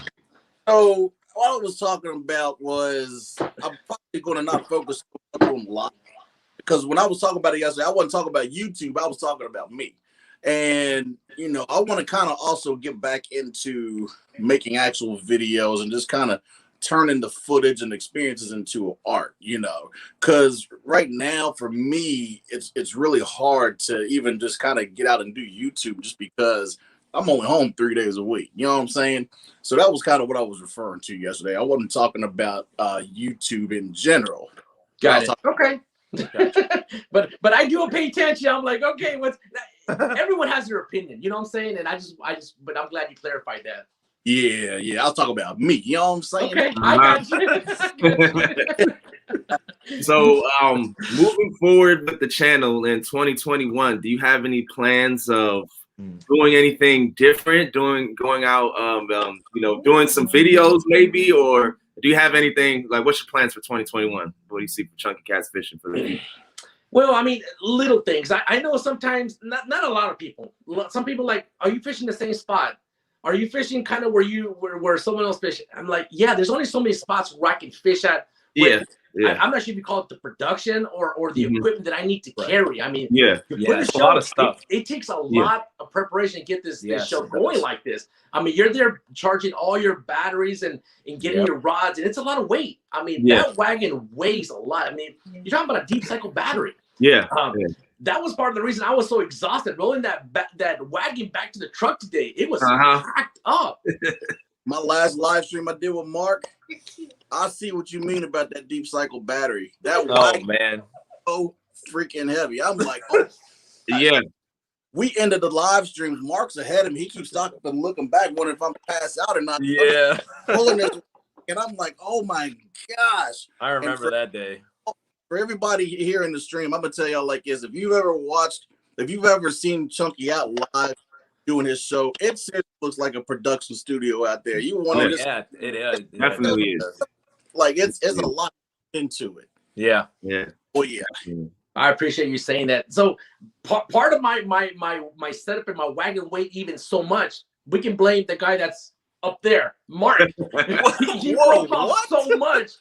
So what I was talking about was I'm probably going to not focus on live, because when I was talking about it yesterday, I wasn't talking about YouTube. I was talking about me. And, you know, I want to kind of also get back into making actual videos and just kind of turning the footage and experiences into art, you know, because right now for me, it's really hard to even just kind of get out and do YouTube just because I'm only home 3 days a week. You know what I'm saying? So that was kind of what I was referring to yesterday. I wasn't talking about YouTube in general. Got it. Okay. but I do pay attention. I'm like, okay, everyone has their opinion, you know what I'm saying? And I just but I'm glad you clarified that. Yeah, I'll talk about me. You know what I'm saying? Okay, I got you. So moving forward with the channel in 2021, do you have any plans of doing anything different, going out you know, doing some videos maybe, or do you have anything like, what's your plans for 2021? What do you see for Chunky Cats Fishing for the future? Well, I mean, little things. I know sometimes not a lot of people. Some people like, are you fishing the same spot? Are you fishing kind of where someone else fishing? I'm like, yeah, there's only so many spots where I can fish at. Yeah. I'm not sure if you call it the production or the equipment that I need to carry. I mean, it's a lot of stuff. It takes a lot of preparation to get this show going like this. I mean, you're there charging all your batteries and getting your rods, and it's a lot of weight. I mean, that wagon weighs a lot. I mean, you're talking about a deep cycle battery. That was part of the reason I was so exhausted rolling that wagon back to the truck today. It was packed up. My last live stream I did with Mark, I see what you mean about that deep cycle battery. That wagon, man, so freaking heavy. I'm like, oh, yeah. We ended the live streams. Mark's ahead of me. He keeps stopping and looking back, wondering if I'm pass out or not. Yeah. Pulling this, and I'm like, oh my gosh. I remember that day. For everybody here in the stream, I'm gonna tell y'all like this: if you've ever seen Chunky out live doing his show, it seriously looks like a production studio out there. You want to it is. Definitely is. Like it's a lot into it. Yeah. Oh yeah. I appreciate you saying that. So part of my setup and my wagon weight even so much, we can blame the guy that's up there, Mark. He broke off so much.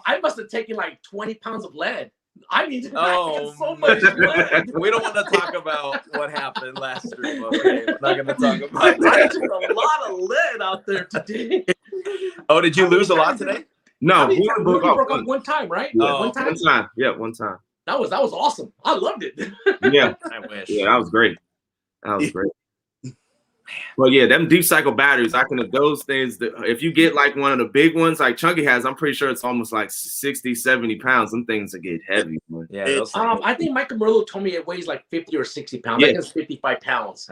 I must have taken like 20 pounds of lead. I mean, so much lead. We don't want to talk about what happened last stream. Okay, we're not going to talk about that. I took a lot of lead out there today. Oh, did you lose a lot today? No, we broke up one time, right? Yeah. One time. Yeah, one time. That was awesome. I loved it. Yeah, I wish. Yeah, that was great. Well, yeah, them deep cycle batteries, those things, if you get like one of the big ones like Chunky has, I'm pretty sure it's almost like 60, 70 pounds. Some things that get heavy. Man. Yeah. I think Michael Murillo told me it weighs like 50 or 60 pounds. Yeah. I think it's 55 pounds.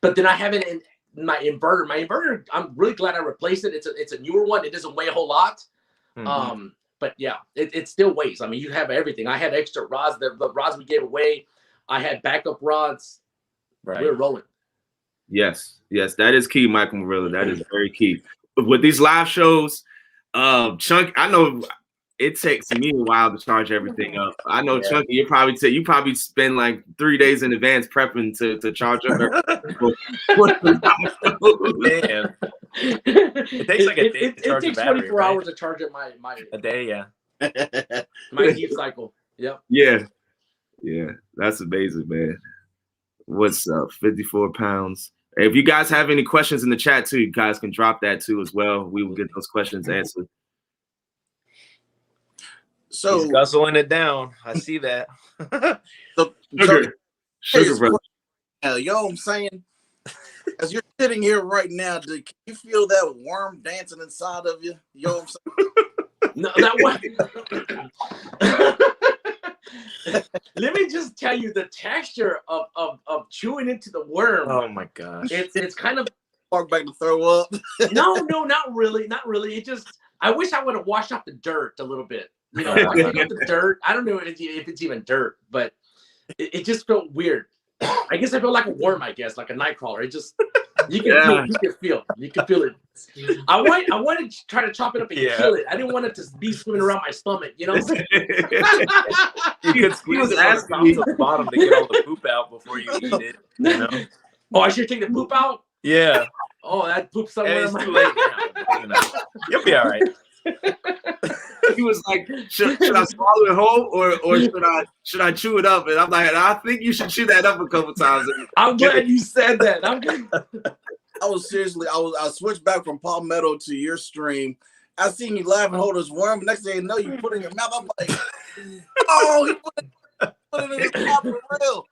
But then I have it in my inverter. My inverter, I'm really glad I replaced it. It's a newer one. It doesn't weigh a whole lot. But yeah, it still weighs. I mean, you have everything. I had extra rods. The rods we gave away. I had backup rods. Right. We were rolling. Yes, that is key, Michael Murillo. That is very key. With these live shows, Chunky, I know it takes me a while to charge everything up. I know Chunky, you probably spend like 3 days in advance prepping to charge up. Man. It takes like a day. It takes 24 hours to charge up my a day, yeah. My deep cycle. Yep. Yeah, that's amazing, man. What's up? 54 pounds. If you guys have any questions in the chat too, you guys can drop that too as well. We will get those questions answered. So he's guzzling it down. I see that. Sugar brother. You know what I'm saying? As you're sitting here right now, can you feel that worm dancing inside of you? You know what I'm saying? No, that one. Let me just tell you the texture of chewing into the worm. Oh my gosh. It's kind of Walk back to throw up. no, not really. It just I wish I would have washed off the dirt a little bit. You know, washing off the dirt. I don't know if it's even dirt, but it just felt weird. I guess I felt like a worm. I guess like a night crawler. It just you can feel it. I wanted to try to chop it up and kill it. I didn't want it to be swimming around my stomach. You know what I'm saying? You could squeeze it to the bottom to get all the poop out before you eat it. You know? Oh, I should take the poop out. Yeah. Oh, that poop somewhere. It's too late now. You know. You'll be all right. He was like, should I swallow it whole or should I chew it up? And I'm like, I think you should chew that up a couple times. I'm glad you said that. I'm good. I switched back from Palmetto to your stream. I seen you laugh and hold his worm. Next thing you know, you put it in your mouth. I'm like, oh, he put it in his mouth for real.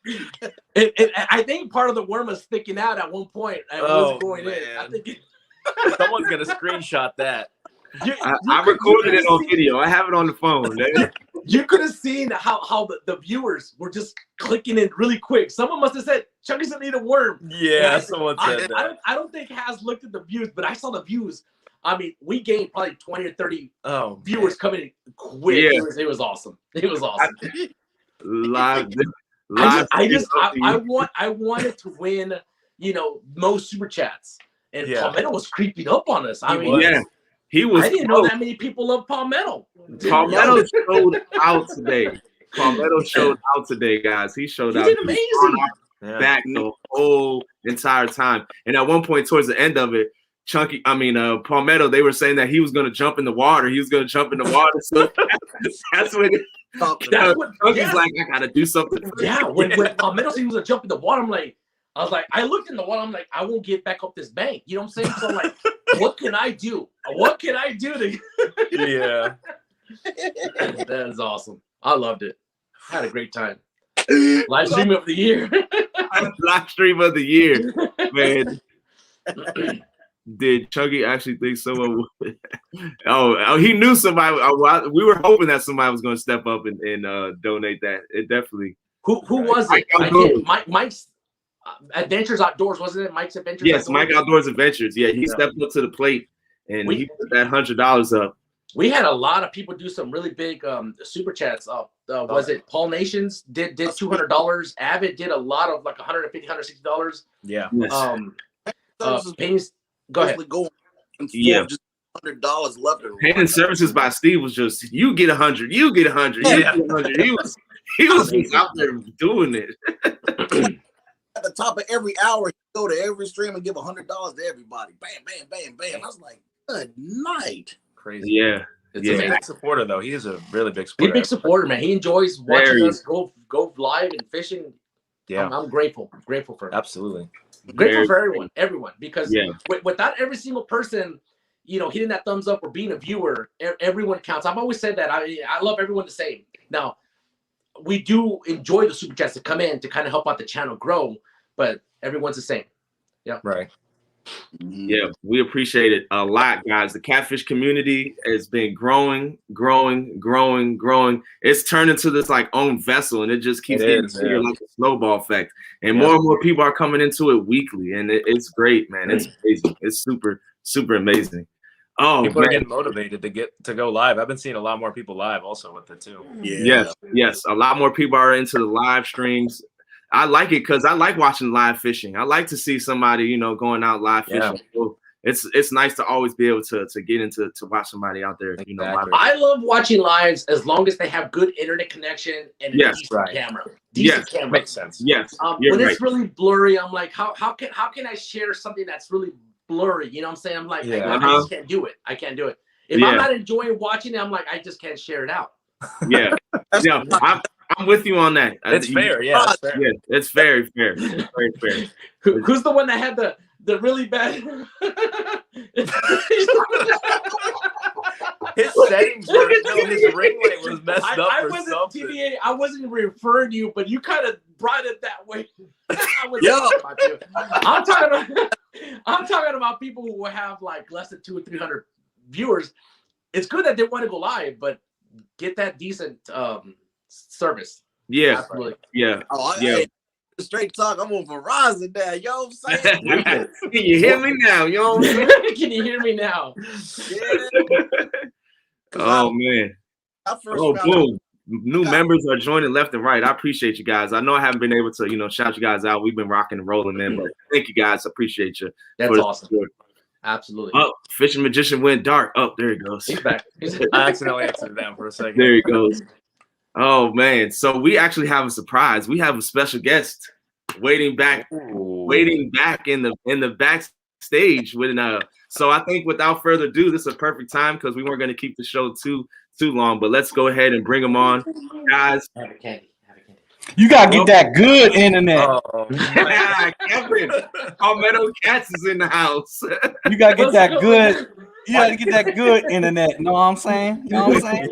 I think part of the worm was sticking out at one point. I was going in. I think someone's gonna screenshot that. I recorded it on video. I have it on the phone. You could have seen how the viewers were just clicking in really quick. Someone must have said, Chucky's gonna eat a worm. Yeah, someone said that. I don't think Has looked at the views, but I saw the views. I mean, we gained probably 20 or 30 viewers coming in quick. Yeah. It was awesome. It was awesome. Live. I wanted to win, most super chats. And Palmetto was creeping up on us. I mean, he was. I didn't know that many people love Palmetto. Palmetto showed out today. Palmetto showed out today, guys. He showed out. He did amazing. Back the whole entire time. And at one point towards the end of it, Palmetto, they were saying that he was going to jump in the water. He was going to jump in the water. So that's when Chunky's like, I got to do something. Yeah, when Palmetto said he was going to jump in the water, I looked in the water. I'm like, I won't get back up this bank. You know what I'm saying? So I'm like, what can I do? What can I do to? Yeah, that is awesome. I loved it. I had a great time. Live stream of the year. Live stream of the year, man. Did Chunky actually think someone would? Oh, he knew somebody. We were hoping that somebody was going to step up and donate that. It definitely. Who was it? Mike's Adventures Outdoors, wasn't it? Mike's Adventures. Yes, Outdoors? Mike Outdoors Adventures. Yeah, he stepped up to the plate and he put that $100 up. We had a lot of people do some really big super chats up. Was it Paul Nations did $200? Avid did a lot of like $150, $160. Yeah. Paintings. Go ahead. Just $100 left. Painting Services by Steve was just you get 100, you get 100, you get 100. He was out there doing it. At the top of every hour, he'd go to every stream and give $100 to everybody. Bam, bam, bam, bam. I was like, good night. Crazy. Yeah. It's a big supporter, though. He is a really big supporter. He's a big supporter, man. He enjoys watching us go live and fishing. Yeah. I'm grateful. I'm grateful for him. Absolutely. Grateful for everyone. Because without every single person, hitting that thumbs up or being a viewer, everyone counts. I've always said that. I love everyone the same. Now, we do enjoy the super chats to come in to kind of help out the channel grow, but everyone's the same. Yeah. Right. Yeah, we appreciate it a lot, guys. The catfish community has been growing. It's turned into this like own vessel, and it just keeps getting bigger, like a snowball effect. And more and more people are coming into it weekly, and it's great, man. It's amazing. It's super, super amazing. Oh, people are getting motivated to go live. I've been seeing a lot more people live also with it too. Yeah. Yes. A lot more people are into the live streams. I like it because I like watching live fishing. I like to see somebody, going out live fishing. So it's nice to always be able to get into to watch somebody out there. Live. I love watching lives as long as they have good internet connection and a decent camera. Decent camera makes sense. Yes. When it's really blurry, I'm like, how can I share something that's really blurry? You know what I'm saying? I'm like, I just can't do it. I can't do it. If I'm not enjoying watching it, I'm like, I just can't share it out. Yeah. I'm with you on that. It's fair, yeah. It's fair. Yeah, it's very fair. It's very fair. Who's the one that had the really bad? His settings were his ring light was messed up. I wasn't TBA. I wasn't referring to you, but you kind of brought it that way. I'm talking about people who have like less than 200 or 300 viewers. it's good that they want to go live, but get that decent service. Yeah, Absolutely. yeah, yeah. Hey, straight talk. I'm on Verizon now. You know what I'm saying? Can you hear me now? You know what I'm saying? Can you hear me now? Yeah. Oh man. I first Oh, found boom. New members are joining left and right. I appreciate you guys. I know I haven't been able to, shout you guys out. We've been rocking and rolling, man. But thank you guys. I appreciate you. That's awesome. Absolutely. Oh, Fishing Magician went dark. Oh, there he goes. He's back. I accidentally exited down for a second. There he goes. Oh man. So we actually have a surprise. We have a special guest waiting back in the backstage with so I think without further ado, this is a perfect time because we weren't going to keep the show too long, but let's go ahead and bring them on, guys. Have a candy. You gotta get that good internet. Kevin, Palmetto Cats is in the house. You gotta get that good. You gotta get that good internet. Know what I'm saying? You know what I'm saying?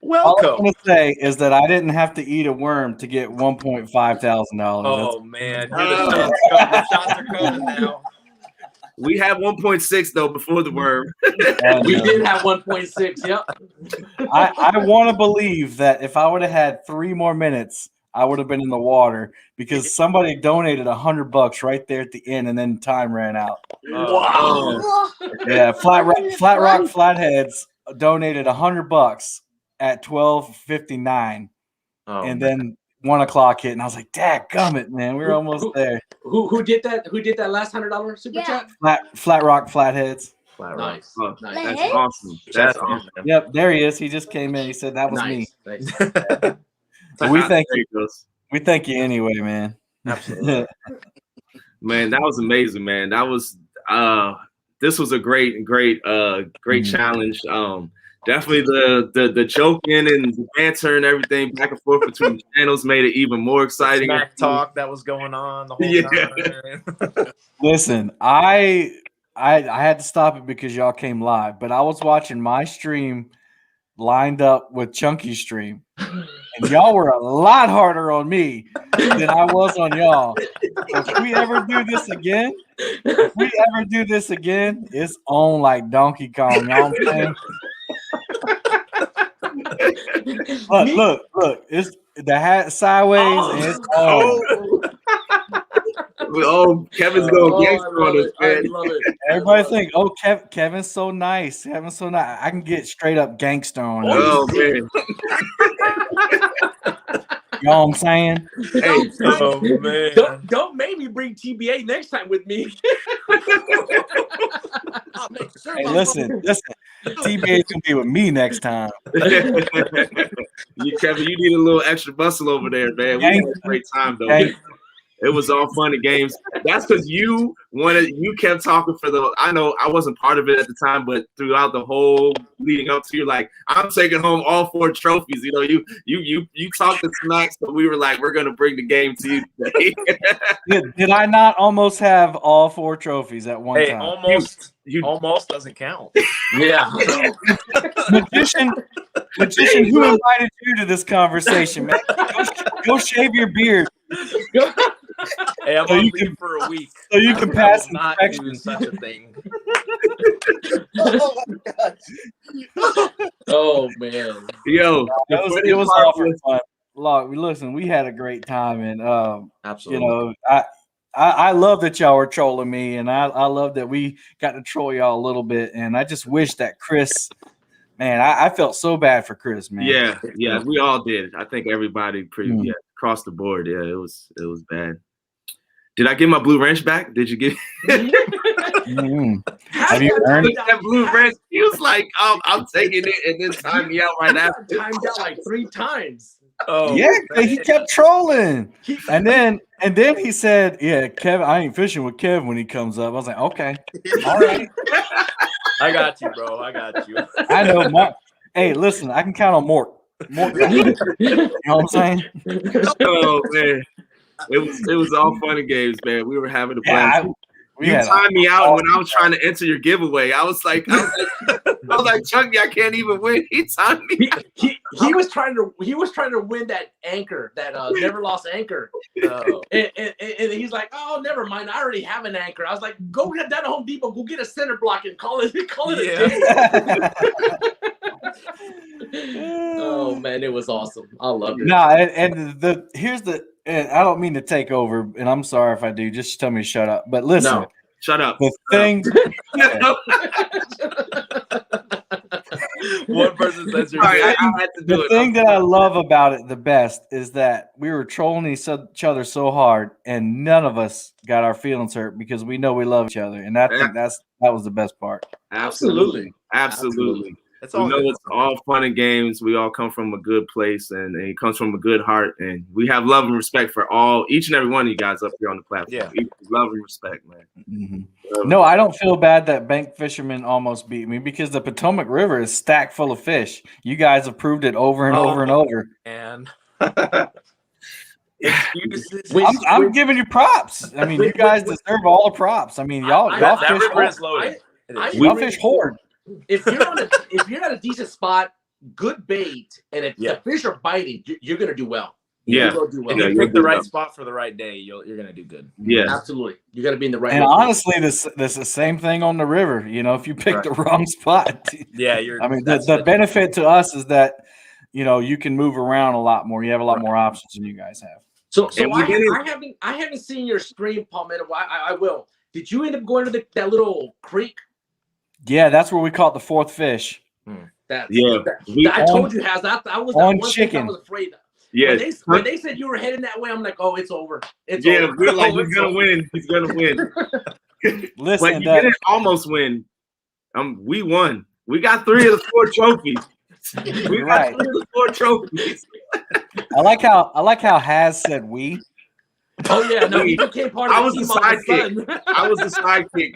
All I'm gonna say is that I didn't have to eat a worm to get $1,500. Oh man, the shots are coming now. We have 1.6 though before the worm. We did have 1.6. Yep. I want to believe that if I would have had 3 more minutes, I would have been in the water because somebody donated $100 right there at the end, and then time ran out. Wow. Yeah, Flat Rock Flatheads donated $100 at 12:59, and then 1 o'clock hit, and I was like, "Dadgummit, man, we're almost there." Who did that? Who did that last $100 super chat? Flat Rock Flatheads. Nice. Oh, Nice. That's awesome. That's awesome. Yep, there he is. He just came in. He said that was me. Nice. So we thank you anyway, man. Absolutely. Man, that was amazing, man. That was this was a great challenge. Definitely the joking and the banter and everything back and forth between the channels made it even more exciting. Smack talk that was going on the whole time. Listen, I had to stop it because y'all came live, but I was watching my stream lined up with Chunky's stream, and y'all were a lot harder on me than I was on y'all. If we ever do this again, it's on like Donkey Kong. You know what I'm saying? Look, it's the hat sideways and it's on. Oh, Kevin's going gangster on us, man. I love it. Everybody think, oh, Kevin's so nice. Kevin's so nice. I can get straight up gangster on him. Oh man. You know what I'm saying? Hey, Oh man. Don't make me bring TBA next time with me. I'll make sure Hey, my listen. TBA's gonna be with me next time. Kevin, you need a little extra muscle over there, man. We had a great time though. It was all fun and games. That's because you kept talking I know I wasn't part of it at the time, but throughout the whole leading up to, you're like, I'm taking home all 4 trophies. You know, you talked the smack, so we were like, we're gonna bring the game to you today. Did I not almost have all 4 trophies at one time? Almost doesn't count. Yeah. Magician, who invited you to this conversation, man? Go shave your beard. Hey, I'm So on you leave can- for a week. So you can pass I will not do inspection. such a thing. Oh my gosh. Oh man. Yo, It was all for fun. Look, listen, we had a great time, and Absolutely. I love that y'all were trolling me, and I love that we got to troll y'all a little bit, and I just wish that Chris, man, I felt so bad for Chris, man. Yeah, we all did. I think everybody across the board. Yeah, it was bad. Did I get my blue wrench back? Did you get Have you earned it? that blue wrench? He was like, I'm taking it, and then timed me out right after. Timed out like 3 times. Oh Yeah, he kept trolling, and then he said, "Yeah, Kevin, I ain't fishing with Kev when he comes up." I was like, "Okay, all right, I got you, bro. I got you. I know." Mark, hey, listen, I can count on Mort. You know what I'm saying? Oh man, it was all fun and games, man. We were having a blast. Yeah, you timed me out when I was trying to enter your giveaway. I was like, I was like, Chunky, I can't even win. He timed me. He was trying to win that anchor, that never lost anchor. And he's like, oh, never mind. I already have an anchor. I was like, go get down to Home Depot, go get a center block and call it a day. Oh man, it was awesome. I loved it. No, and here's the. And I don't mean to take over, and I'm sorry if I do. Just tell me to shut up. But listen, No. Shut up. the thing. One person says you're Sorry, good. I had to do The it. thing that I love about it the best is that we were trolling each other so hard, and none of us got our feelings hurt because we know we love each other, and I think that was the best part. Absolutely. It's We all know good. it's all fun and games. We all come from a good place, and it comes from a good heart, and we have love and respect for each and every one of you guys up here on the platform. Yeah. Love and respect, man. Mm-hmm. No, I don't feel bad that bank fishermen almost beat me because the Potomac River is stacked full of fish. You guys have proved it over and over and over. And excuses. I'm giving you props. I mean, you guys deserve all the props. I mean, y'all that fish river hard. is loaded. Y'all fish hard. If you're at a decent spot, good bait, and if the fish are biting, you're gonna do well. Yeah. You'll do well. If you pick the right spot for the right day, you're gonna do good. Yeah. Absolutely. You got to be in the right. And location. honestly, this is the same thing on the river. You know, if you pick the wrong spot, Yeah, I mean, the benefit to us is that you can move around a lot more. You have a lot more options than you guys have. So I haven't seen your stream, Palmetto. I will. Did you end up going to that little creek? Yeah, that's where we caught the fourth fish. I On- told you, Haz. I was on that one chicken. thing I was afraid of. Yeah. When they said you were heading that way, I'm like, oh, it's over. It's Yeah, over. we're like, he's gonna win. He's gonna win. Listen, But you didn't almost win. We won. We got 3 of the 4 trophies. We got 3 of the 4 trophies. I like how Haz said we. Oh yeah, no, he became part of the team all of a sudden. I was the sidekick.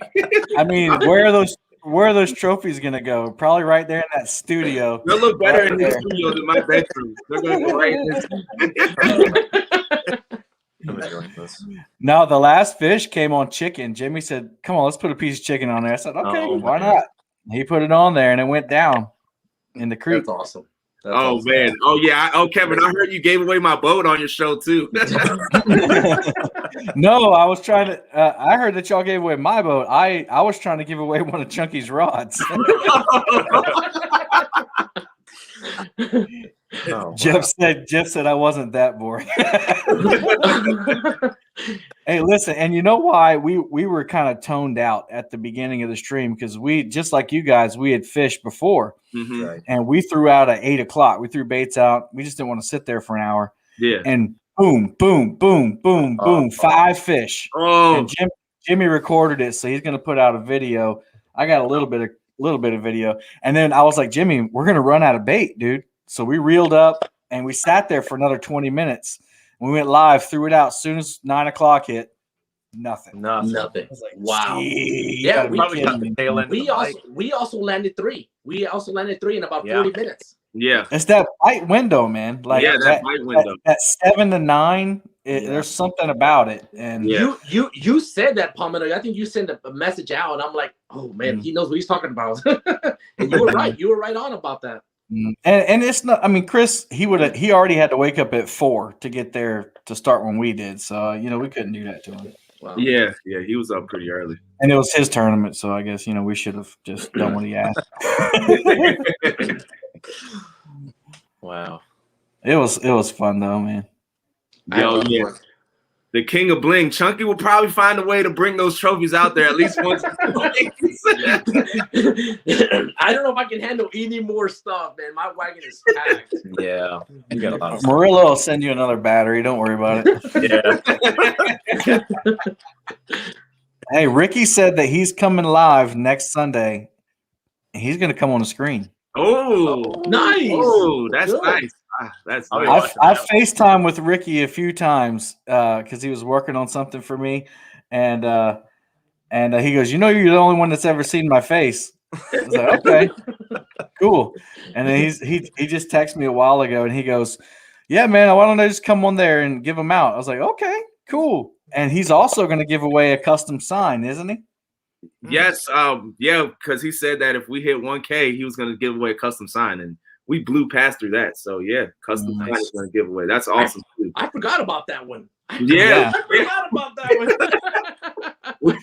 I mean, where are those trophies gonna go? Probably right there in that studio. They'll look better Right in there. the studio than my bedroom. They're gonna go right in this. No, the last fish came on chicken. Jimmy said, "Come on, let's put a piece of chicken on there." I said, "Okay, why not?" He put it on there, and it went down in the creek. That's awesome. Man. Oh yeah. Kevin, I heard you gave away my boat on your show too. No, I was trying to. I heard that y'all gave away my boat. I was trying to give away one of Chunky's rods. Jeff said I wasn't that boring. Hey, listen, and you know why we were kind of toned out at the beginning of the stream because we, just like you guys, we had fished before, and we threw out at 8 o'clock. We threw baits out. We just didn't want to sit there for an hour. Yeah. And boom, boom, boom, boom, boom, 5 fish. Oh. And Jimmy recorded it, so he's going to put out a video. I got a little bit of video, and then I was like, Jimmy, we're going to run out of bait, dude. So we reeled up and we sat there for another 20 minutes. We went live, threw it out. As soon as 9 o'clock hit, nothing. Nothing. Like, wow. Yeah, we also landed 3. We also landed 3 in about 40 minutes. Yeah. It's that bite window, man. Like that bite window. That 7 to 9. There's something about it. And you said that, Palmetto. I think you sent a message out, and I'm like, oh man, he knows what he's talking about. And you were right. You were right on about that. And it's not. I mean, Chris, he already had to wake up at 4 to get there to start when we did. So we couldn't do that to him. Wow. Yeah, he was up pretty early. And it was his tournament, so I guess we should have just done what he asked. Wow. It was fun though, man. Yo, yeah. The king of bling, Chunky will probably find a way to bring those trophies out there at least once. I don't know if I can handle any more stuff, man. My wagon is packed. Yeah, you got a lot of Murillo will send you another battery. Don't worry about it. Yeah. Hey, Ricky said that he's coming live next Sunday. He's going to come on the screen. Oh, nice. Oh, that's nice. That's nice. I've FaceTime with Ricky a few times because he was working on something for me, and he goes, "You're the only one that's ever seen my face." I was like, "Okay, cool." And then he just texted me a while ago, and he goes, "Yeah, man, why don't I just come on there and give them out?" I was like, "Okay, cool." And he's also going to give away a custom sign, isn't he? Yes, yeah, because he said that if we hit 1K, he was gonna give away a custom sign, and we blew past through that. So yeah, custom sign is gonna give away. That's awesome too. I forgot about that one. Yeah, I forgot about that one.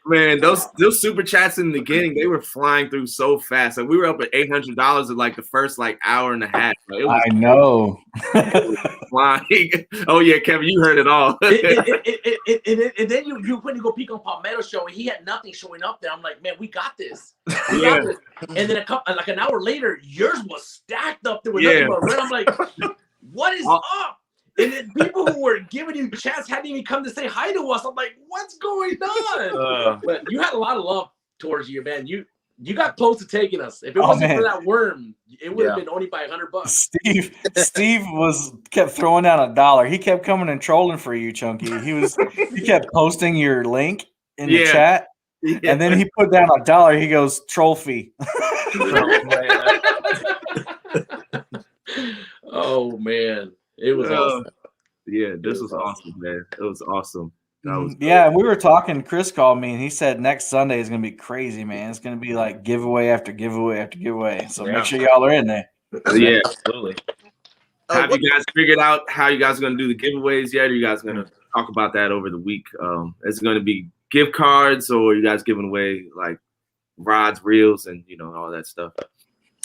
man, those super chats in the beginning, they were flying through so fast. Like we were up at $800 in like the first like hour and a half. It was, I know. it was flying. Oh yeah, Kevin, you heard it all. And then you when you go peek on Palmetto show, and he had nothing showing up there. I'm like, man, we got this. We got this. And then like an hour later, yours was stacked up there with nothing but red. I'm like, what is up? And then people who were giving you chats hadn't even come to say hi to us. I'm like, what's going on? But you had a lot of love towards you, man. You got close to taking us. If it wasn't for that worm, it would have been only by $100. Steve kept throwing down $1. He kept coming and trolling for you, Chunky. He kept posting your link in the chat, and then he put down $1. He goes, troll fee. Oh man. It was awesome. Yeah, this was awesome, man. It was awesome. Yeah, and we were talking. Chris called me, and he said next Sunday is going to be crazy, man. It's going to be like giveaway after giveaway after giveaway. So make sure y'all are in there. Yeah, absolutely. Have you guys figured out how you guys are going to do the giveaways yet? Or you guys going to talk about that over the week? Is it going to be gift cards, or are you guys giving away like rods, reels, and all that stuff?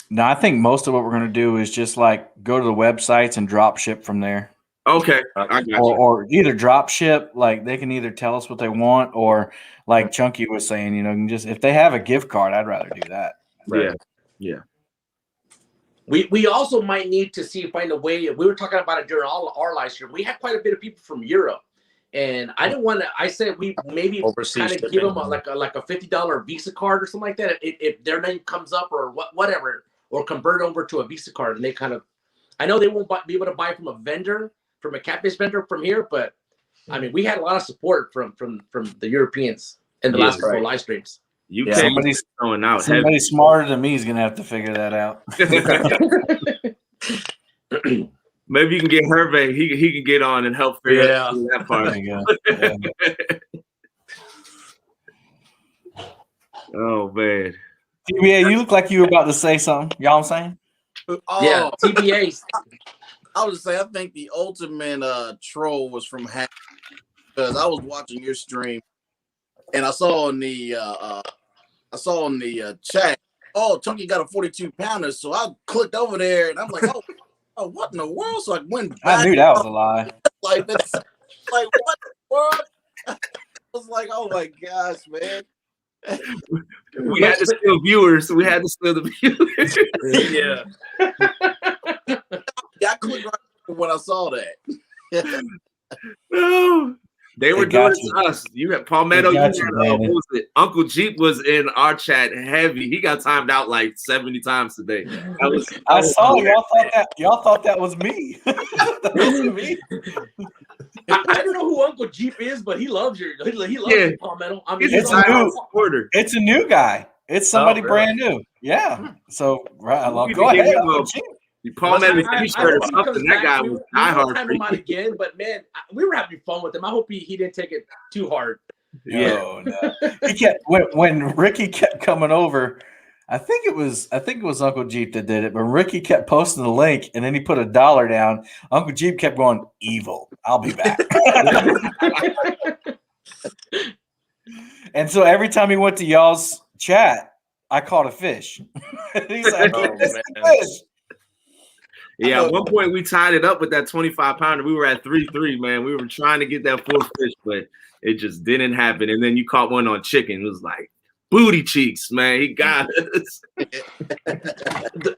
No, I think most of what we're going to do is just like go to the websites and drop ship from there. Okay. I got you. Or either drop ship, like they can either tell us what they want, or like Chunky was saying, just if they have a gift card, I'd rather do that. Right. Yeah. We also might need to find a way. We were talking about it during all our live stream. We had quite a bit of people from Europe, and I didn't want to. I said we maybe kind of give them like a $50 Visa card or something like that. If their name comes up or whatever. Or convert over to a Visa card, and they kind of, I know they won't be able to buy from a vendor, from a catfish vendor from here, but I mean, we had a lot of support from the Europeans in the last couple live streams. Somebody's throwing out. Somebody smarter than me is gonna have to figure that out. Maybe you can get Hervé. He can get on and help figure out that part. Oh man. TBA, you look like you were about to say something. Y'all know what I'm saying? Yeah, TBA. I would say I think the ultimate troll was from Hack, because I was watching your stream and I saw in the chat, oh, Chunky got a 42-pounder, so I clicked over there and I'm like, oh, what in the world? So I went back. I knew that was a lie. Like what the world? I was like, oh my gosh, man. We had to steal viewers. We had to steal the viewers. I clicked right when I saw that. No, they were doing it to us. You had Palmetto. What was it? Uncle Jeep was in our chat heavy. He got timed out like 70 times today. I saw y'all thought that was me. That wasn't me. I don't know who Uncle Jeep is, but he loves you. He loves you, Palmetto. I mean, it's a new guy. It's somebody brand new. Yeah. So go ahead. Palmetto t-shirt or something. That guy was diehard. Time him out again, but man, we were having fun with him. I hope he didn't take it too hard. No. He kept when Ricky kept coming over. I think it was Uncle Jeep that did it, but Ricky kept posting the link and then he put $1 down. Uncle Jeep kept going, evil. I'll be back. And so every time he went to y'all's chat, I caught a fish. He's like, fish. Yeah, at one point we tied it up with that 25-pounder. We were at 3-3, man. We were trying to get that fourth fish, but it just didn't happen. And then you caught one on chicken. It was like, booty cheeks, man. He got us.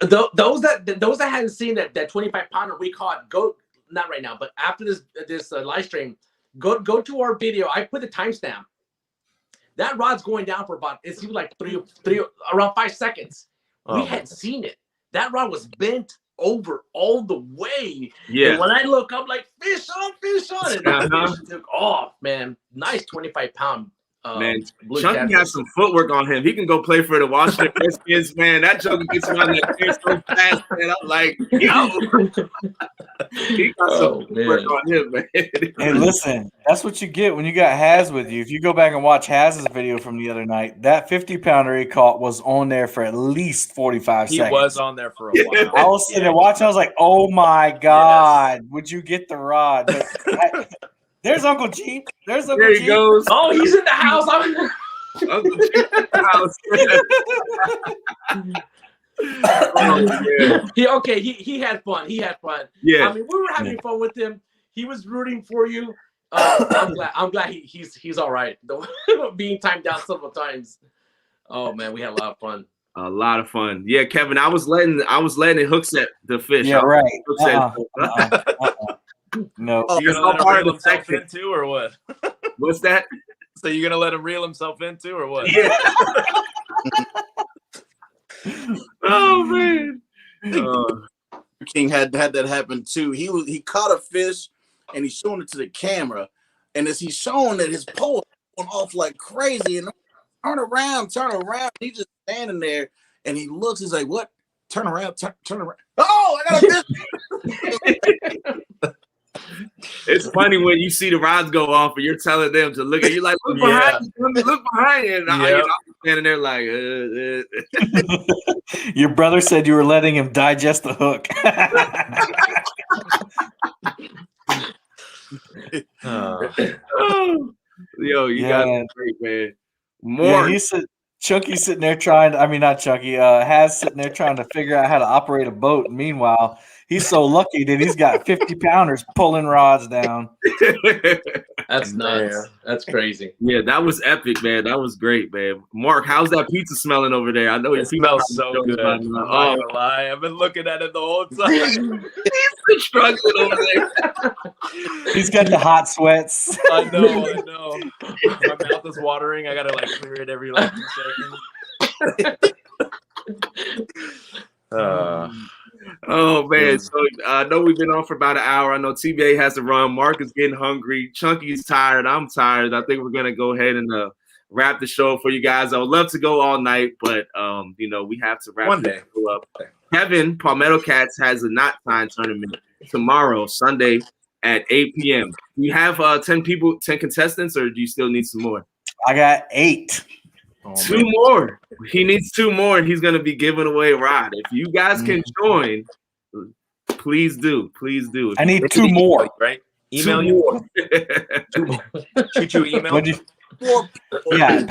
Those that hadn't seen that 25-pounder we caught, go not right now, but after this live stream, go to our video. I put the timestamp. That rod's going down for about, it seemed like around 5 seconds. We had seen it. That rod was bent over all the way. Yeah. And when I look up, like fish on, and that fish took off, man. Nice 25-pound Man, blue Chunky catfish. has some footwork on him. He can go play for the Washington Redskins, man. That joker gets around that air so fast, man. I'm like, yo. He got some footwork on him, man. Hey, listen, that's what you get when you got Haz with you. If you go back and watch Haz's video from the other night, that 50-pounder he caught was on there for at least 45 seconds. He was on there for a while. I was sitting there watching. I was like, "Oh my God, would you get the rod?" But there's Uncle Jeep. There's Uncle There he Jeep. goes. Oh, he's in the house. Uncle Jeep in the house. Oh, yeah. He had fun. He had fun. Yeah. I mean, we were having fun with him. He was rooting for you. I'm glad he's all right. Being timed down several times. Oh man, we had a lot of fun. A lot of fun. Yeah, Kevin, I was letting it hook set the fish. Yeah, right. No. Oh, You gonna let him reel himself into or what? What's that? So you gonna let him reel himself into or what? Yeah. Oh man. King had that happen too. He caught a fish and he's showing it to the camera, and as he's showing it, his pole went off like crazy. And turn around. He's just standing there, and he looks. He's like, "What? Turn around, turn around. Oh, I got a fish." It's funny when you see the rods go off and you're telling them to look at you like, look behind you, look behind you. And I'm standing there like, Your brother said you were letting him digest the hook. Yo, you got it great, man. More. Yeah, Chunky's sitting there not Chunky, Has sitting there trying to figure out how to operate a boat. Meanwhile, he's so lucky that he's got 50-pounders pulling rods down. That's nuts. That's crazy. Yeah, that was epic, man. That was great, man. Mark, how's that pizza smelling over there? I know it smells so good. I'm not gonna lie. I've been looking at it the whole time. He's been struggling over there. He's got the hot sweats. I know. My mouth is watering. I gotta clear it every 2 seconds. Oh man, so I know we've been on for about an hour. I know TBA has to run. Mark is getting hungry. Chunky's tired. I'm tired. I think we're gonna go ahead and wrap the show for you guys. I would love to go all night, but we have to wrap one day up. Kevin, Palmetto Cats has a knot tying tournament tomorrow, Sunday at 8 p.m. Do you have 10 contestants, or do you still need some more? I got 8. Two more. He needs 2 more, and he's going to be giving away a ride. If you guys can join, please do. Please do. I need 2 more. Right? Email you. 2 more. Shoot you email. Yeah,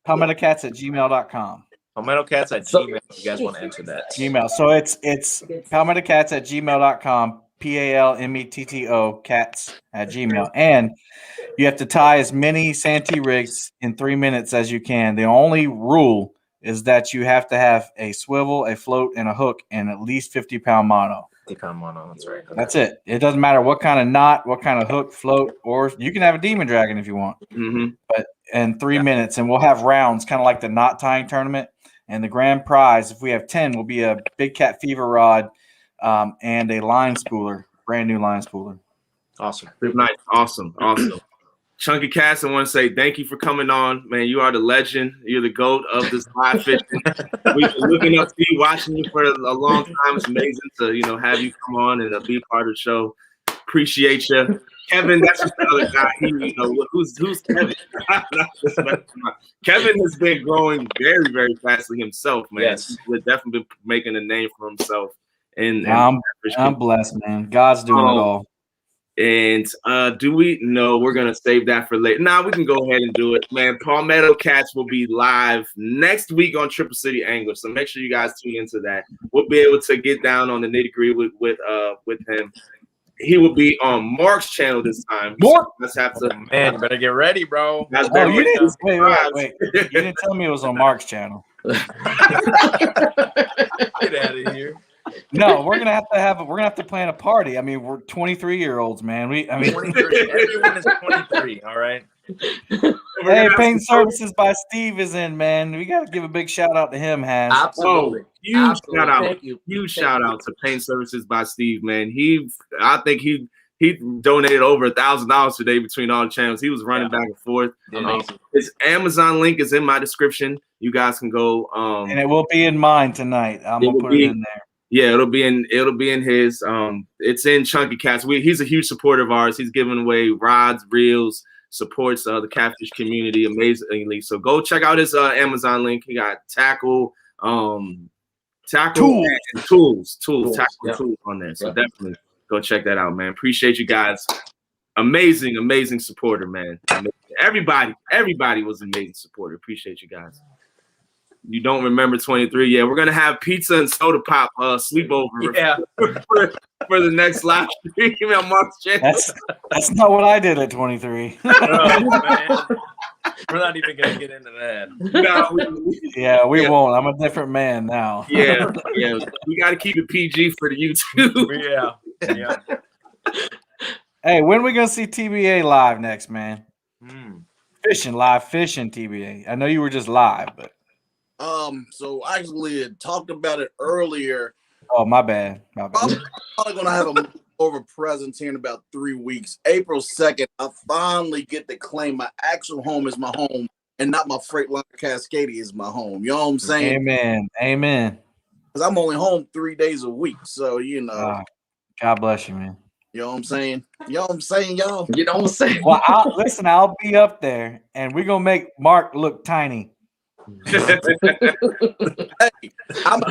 palmettocats@gmail.com. palmettocats@gmail. If you guys want to enter that. Gmail. So it's palmettocats@gmail.com. PALMETTO cats@gmail. And you have to tie as many Santee rigs in 3 minutes as you can. The only rule is that you have to have a swivel, a float, and a hook, and at least 50-pound mono. 50-pound mono, that's right. Okay. That's it. It doesn't matter what kind of knot, what kind of hook, float, or you can have a demon dragon if you want. But in 3 minutes, and we'll have rounds, kind of like the knot tying tournament. And the grand prize, if we have 10, will be a Big Cat Fever rod and a line spooler, brand new line spooler. Awesome. Nice. Awesome. Chunky Cats, I want to say thank you for coming on, man. You are the legend. You're the GOAT of this live fishing. We've been looking up to you, watching you for a long time. It's amazing to have you come on and be part of the show. Appreciate you, Kevin. That's just another guy. Who's Kevin? Kevin has been growing very, very fastly himself, man. Yes, he's definitely been making a name for himself. And I'm blessed, man. God's doing it all. And do we? No, we're going to save that for later. Nah, we can go ahead and do it, man. Palmetto Cats will be live next week on Triple City Angler, so make sure you guys tune into that. We'll be able to get down on the nitty-gritty with him. He will be on Mark's channel this time. Mark? So let's have to. Man, you better get ready, bro. You didn't, wait. You didn't tell me it was on Mark's channel. Get out of here. No, we're gonna have to plan a party. I mean, we're 23-year-olds, man. 23. Everyone is 23. All right. Hey, Paint Services by Steve is in, man. We gotta give a big shout out to him, Has. Absolutely. Huge shout out. Huge shout out to Paint Services by Steve, man. I think he he donated over $1,000 today between all the channels. He was running back and forth. His Amazon link is in my description. You guys can go. And it will be in mine tonight. I'm gonna put it in there. Yeah, it'll be in his. It's in Chunky Cats. He's a huge supporter of ours. He's giving away rods, reels, supports the catfish community amazingly. So go check out his Amazon link. He got tackle, tools, tackle tools on there. So definitely go check that out, man. Appreciate you guys. Amazing supporter, man. Everybody was amazing supporter. Appreciate you guys. You don't remember 23? Yeah, we're gonna have pizza and soda pop sleepover. Yeah. for the next live stream on March channel. That's not what I did at 23. Oh, man. We're not even gonna get into that. No, we won't. I'm a different man now. Yeah. We got to keep it PG for the YouTube. Yeah. Hey, when are we gonna see TBA live next, man? Fishing TBA. I know you were just live, but so I actually had talked about it earlier. Oh, my bad. I'm probably gonna have a over presence here in about 3 weeks. April 2nd, I finally get to claim my actual home as my home and not my Freightliner Cascadia is my home. You know what I'm saying? Amen. Because I'm only home 3 days a week. So God bless you, man. You know what I'm saying? You know what I'm saying, y'all? You know what I'm saying? Well, I'll be up there, and we're gonna make Mark look tiny. Hey, I'm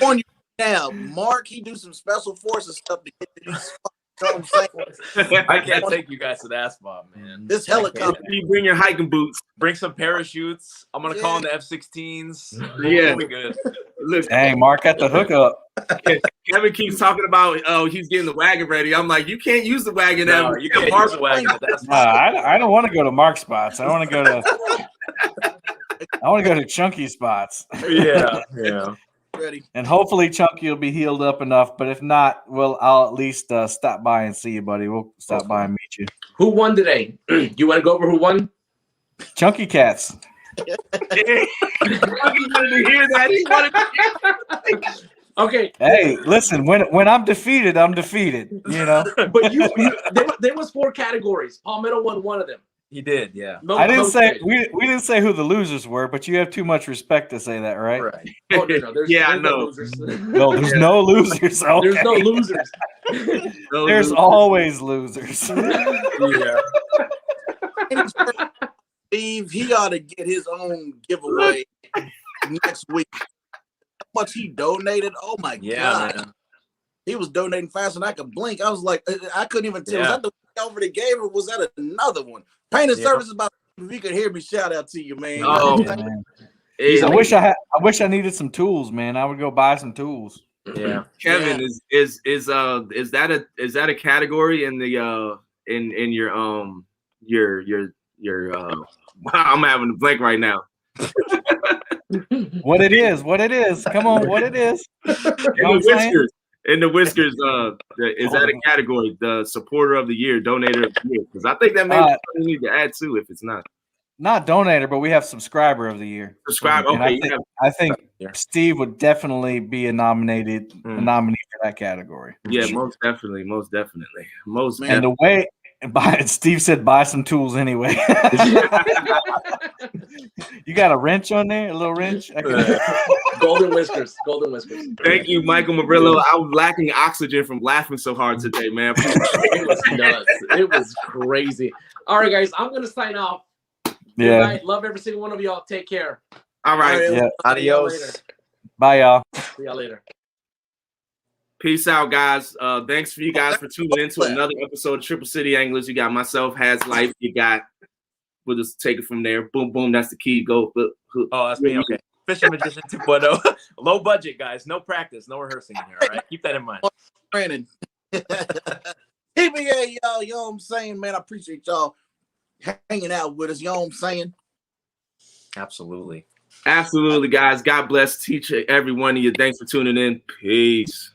on you now. Mark, he do some special forces stuff to get to these. You know what I'm saying? I can't take you guys to that spot, man. This helicopter. You bring your hiking boots. Bring some parachutes. I'm gonna call in the F-16s. Yeah, we good. Look, Dang, Mark got the hookup. Kevin keeps talking about, he's getting the wagon ready. I'm like, you can't use the wagon. No, you can't use the wagon. I don't want to go to Mark spots. I want to go to chunky spots. Yeah. Ready. And hopefully Chunky will be healed up enough. But if not, I'll at least stop by and see you, buddy. We'll stop by and meet you. Who won today? You want to go over who won? Chunky Cats. He wanted to hear that. Okay. Hey, listen. When I'm defeated, I'm defeated. You know. But there was 4 categories. Palmetto won one of them. He did, yeah. I didn't say we didn't say who the losers were, but you have too much respect to say that, right? Right. Oh no, there's no losers. No, there's no losers. Okay. There's no losers. There's always losers. Yeah. Steve, he ought to get his own giveaway next week. How much he donated? Oh my God. Man. He was donating faster than I could blink. I was like, I couldn't even tell. Was that the one over the game or was that another one? Painted services about if you could hear me, shout out to you, man. Oh, man. I wish I needed some tools, man. I would go buy some tools. Yeah. Kevin, is that a category in the in your I'm having a blank right now. What it is. Come on, what it is. In the whiskers, is that a category? The supporter of the year, donator of the year? Because I think that maybe we need to add too if it's not. Not donator, but we have subscriber of the year. Subscriber. Okay. I think Steve would definitely be a nominee for that category. Yeah, most definitely. And the way Steve said, buy some tools anyway. You got a wrench on there, a little wrench. Golden whiskers. Thank you, Michael Murillo. I was lacking oxygen from laughing so hard today, man. It was nuts. It was crazy. All right, guys, I'm gonna sign off. Yeah. Good night. Love every single one of y'all. Take care. All right. Yeah. Adios. Bye, y'all. See y'all later. Peace out, guys. Thanks for you guys for tuning in to another episode of Triple City Anglers. You got myself, Has Life. We'll just take it from there. Boom, boom. That's the key. Go. Oh, that's me. Okay. Fishing Magician 2.0. Low budget, guys. No practice. No rehearsing in here. All right. Keep that in mind. Brandon. TBA, y'all. You know what I'm saying, man? I appreciate y'all hanging out with us. You know what I'm saying? Absolutely. Absolutely, guys. God bless. Teach every one of you. Thanks for tuning in. Peace.